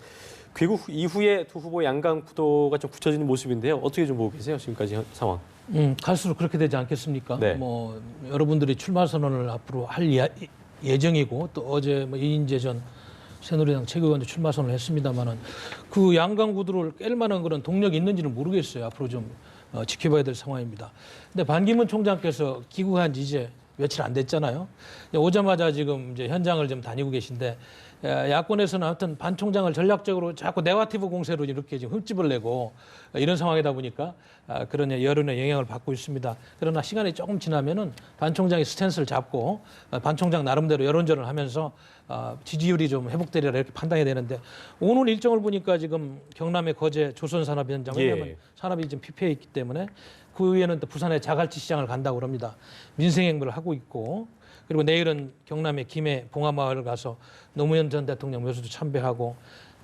귀국 이후에 두 후보 양강 구도가 좀 굳혀지는 모습인데요. 어떻게 좀 보고 계세요? 지금까지 상황. 갈수록 그렇게 되지 않겠습니까? 네. 뭐 여러분들이 출마 선언을 앞으로 할 예정이고 또 어제 이인재 전 새누리당 최고위원도 출마 선언을 했습니다만은 그 양강 구도를 깰 만한 그런 동력이 있는지는 모르겠어요. 앞으로 좀 지켜봐야 될 상황입니다. 근데 반기문 총장께서 귀국한 지 이제 며칠 안 됐잖아요. 오자마자 지금 이제 현장을 좀 다니고 계신데 야권에서는 하여튼 반 총장을 전략적으로 자꾸 네거티브 공세로 이렇게 지금 흠집을 내고 이런 상황이다 보니까 그런 여론의 영향을 받고 있습니다. 그러나 시간이 조금 지나면은 반 총장이 스탠스를 잡고 반 총장 나름대로 여론전을 하면서 지지율이 좀 회복되리라 이렇게 판단이 되는데 오늘 일정을 보니까 지금 경남의 거제 조선산업현장 왜냐하면 산업이 좀 피폐해 있기 때문에 그 위에는 또 부산의 자갈치 시장을 간다고 그럽니다. 민생행보를 하고 있고 그리고 내일은 경남의 김해 봉화마을을 가서 노무현 전 대통령 묘소도 참배하고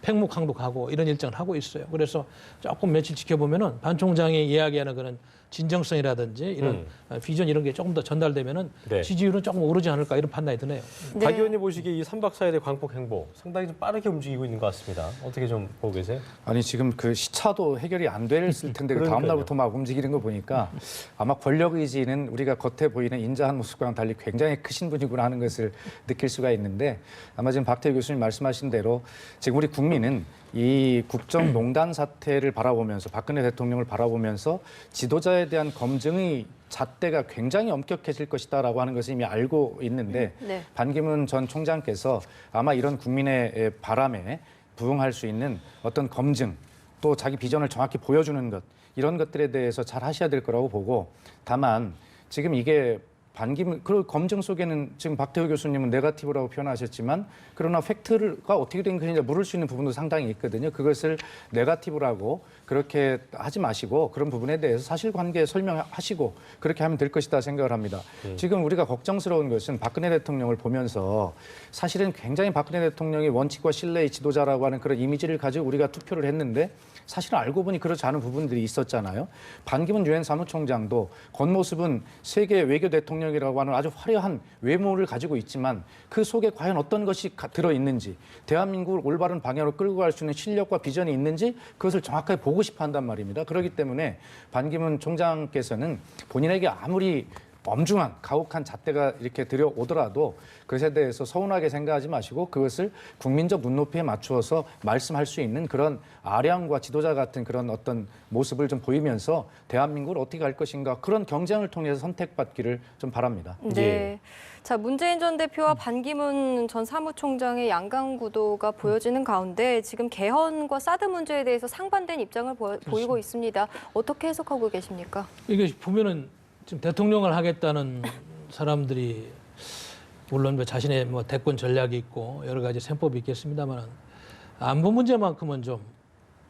팽목항도 가고 이런 일정을 하고 있어요. 그래서 조금 며칠 지켜보면은 반 총장이 이야기하는 그런 진정성이라든지 이런 비전 이런 게 조금 더 전달되면은 네. 지지율은 조금 오르지 않을까 이런 판단이 드네요. 박 의원님 보시기에 이 3박 4일의 광복 행보 상당히 좀 빠르게 움직이고 있는 것 같습니다. 어떻게 좀 보고 계세요? 아니 지금 그 시차도 해결이 안 됐을 텐데 그 다음 날부터 막 움직이는 거 보니까 아마 권력 의지는 우리가 겉에 보이는 인자한 모습과는 달리 굉장히 크신 분이구나 하는 것을 느낄 수가 있는데 아마 지금 박태희 교수님 말씀하신 대로 지금 우리 국민은 이 국정농단 사태를 바라보면서 박근혜 대통령을 바라보면서 지도자에 후보에 대한 검증의 잣대가 굉장히 엄격해질 것이다라고 하는 것을 이미 알고 있는데 네. 반기문 전 총장께서 아마 이런 국민의 바람에 부응할 수 있는 어떤 검증 또 자기 비전을 정확히 보여주는 것 이런 것들에 대해서 잘 하셔야 될 거라고 보고 다만 지금 이게 반기문 그 검증 속에는 지금 박태호 교수님은 네거티브라고 표현하셨지만 그러나 팩트가 어떻게 된 것인지 물을 수 있는 부분도 상당히 있거든요. 그것을 네거티브라고 그렇게 하지 마시고 그런 부분에 대해서 사실관계 설명하시고 그렇게 하면 될 것이다 생각을 합니다. 지금 우리가 걱정스러운 것은 박근혜 대통령을 보면서 사실은 굉장히 박근혜 대통령이 원칙과 신뢰의 지도자라고 하는 그런 이미지를 가지고 우리가 투표를 했는데 사실 알고 보니 그렇지 않은 부분들이 있었잖아요. 반기문 유엔 사무총장도 겉모습은 세계 외교 대통령이라고 하는 아주 화려한 외모를 가지고 있지만 그 속에 과연 어떤 것이 들어있는지 대한민국을 올바른 방향으로 끌고 갈 수 있는 실력과 비전이 있는지 그것을 정확하게 보고 싶어 한단 말입니다. 그렇기 때문에 반기문 총장께서는 본인에게 아무리 엄중한 가혹한 잣대가 이렇게 들여오더라도 그것에 대해서 서운하게 생각하지 마시고 그것을 국민적 눈높이에 맞추어서 말씀할 수 있는 그런 아량과 지도자 같은 그런 어떤 모습을 좀 보이면서 대한민국을 어떻게 갈 것인가 그런 경쟁을 통해서 선택받기를 좀 바랍니다. 네. 예. 자, 문재인 전 대표와 반기문 전 사무총장의 양강 구도가 보여지는 가운데 지금 개헌과 사드 문제에 대해서 상반된 입장을 보이고 있습니다. 어떻게 해석하고 계십니까? 이게 보면은 지금 대통령을 하겠다는 사람들이 물론 자신의 대권 전략이 있고 여러 가지 셈법이 있겠습니다만 안보 문제만큼은 좀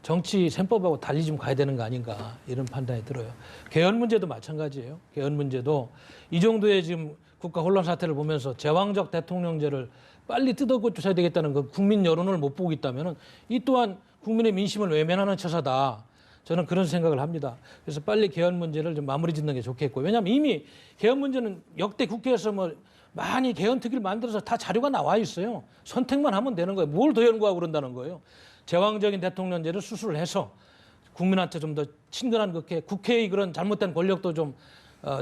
정치 셈법하고 달리 좀 가야 되는 거 아닌가 이런 판단이 들어요. 개헌 문제도 마찬가지예요. 개헌 문제도 이 정도의 지금 국가 혼란 사태를 보면서 제왕적 대통령제를 빨리 뜯어고쳐야 되겠다는 그 국민 여론을 못 보고 있다면 이 또한 국민의 민심을 외면하는 처사다. 저는 그런 생각을 합니다. 그래서 빨리 개헌 문제를 좀 마무리 짓는 게 좋겠고 왜냐하면 이미 개헌 문제는 역대 국회에서 많이 개헌 특위를 만들어서 다 자료가 나와 있어요. 선택만 하면 되는 거예요. 뭘 더 연구하고 그런다는 거예요. 제왕적인 대통령제를 수술을 해서 국민한테 좀 더 친근한 국회의 그런 잘못된 권력도 좀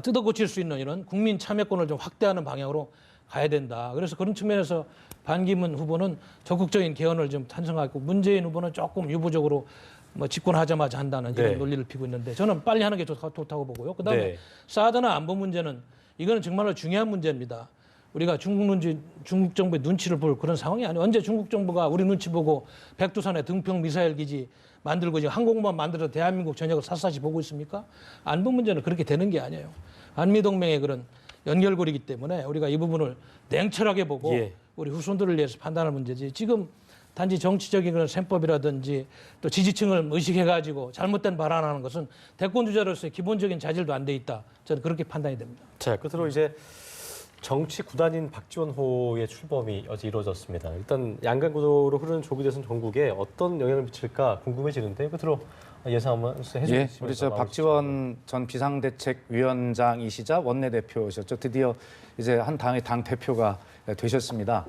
뜯어고칠 수 있는 이런 국민 참여권을 좀 확대하는 방향으로 가야 된다. 그래서 그런 측면에서 반기문 후보는 적극적인 개헌을 좀 찬성하고 문재인 후보는 조금 유보적으로 집권하자마자 한다는 이런 네. 논리를 피고 있는데 저는 빨리 하는 게 좋다고 보고요. 그다음에 네. 사드나 안보 문제는 이거는 정말로 중요한 문제입니다. 우리가 중국 정부의 눈치를 볼 그런 상황이 아니에요. 언제 중국 정부가 우리 눈치 보고 백두산에 등평 미사일 기지 만들고 지금 항공모함 만들어서 대한민국 전역을 샅샅이 보고 있습니까? 안보 문제는 그렇게 되는 게 아니에요. 한미동맹의 그런 연결고리이기 때문에 우리가 이 부분을 냉철하게 보고 예. 우리 후손들을 위해서 판단할 문제지. 지금 단지 정치적인 그런 셈법이라든지 또 지지층을 의식해가지고 잘못된 발언하는 것은 대권 주자로서의 기본적인 자질도 안 돼 있다. 저는 그렇게 판단이 됩니다. 자, 끝으로 이제 정치 구단인 박지원호의 출범이 어제 이루어졌습니다. 일단 양강 구도로 흐르는 조기 대선 전국에 어떤 영향을 미칠까 궁금해지는데 끝으로 예상 한번 해주시면 예, 우리 박지원 전 비상대책위원장이시자 원내대표셨죠. 드디어 이제 한 당의 당 대표가 되셨습니다.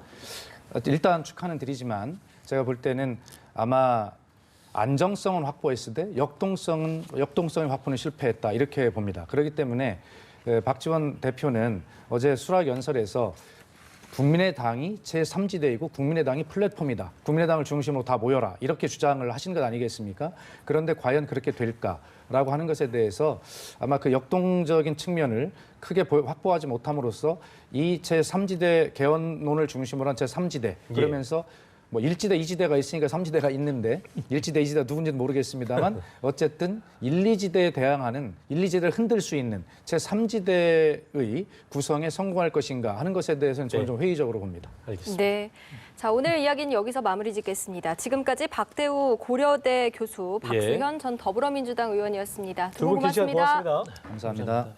일단 축하는 드리지만 제가 볼 때는 아마 안정성은 확보했을 때 역동성의 확보는 실패했다 이렇게 봅니다. 그렇기 때문에 박지원 대표는 어제 수락연설에서 국민의당이 제3지대이고 국민의당이 플랫폼이다. 국민의당을 중심으로 다 모여라. 이렇게 주장을 하신 것 아니겠습니까? 그런데 과연 그렇게 될까라고 하는 것에 대해서 아마 그 역동적인 측면을 크게 확보하지 못함으로써 이 제3지대 개헌론을 중심으로 한 제3지대 그러면서 뭐 1지대, 2지대가 있으니까 3지대가 있는데 1지대, 2지대가 누군지는 모르겠습니다만 어쨌든 1, 2지대에 대항하는 1, 2지대를 흔들 수 있는 제3지대의 구성에 성공할 것인가 하는 것에 대해서는 저는 좀 회의적으로 봅니다. 알겠습니다. 네. 자, 오늘 이야기는 여기서 마무리 짓겠습니다. 지금까지 박대우 고려대 교수, 박수현 전 더불어민주당 의원이었습니다. 두 분 두 분 긴 시간 고맙습니다. 고맙습니다. 감사합니다.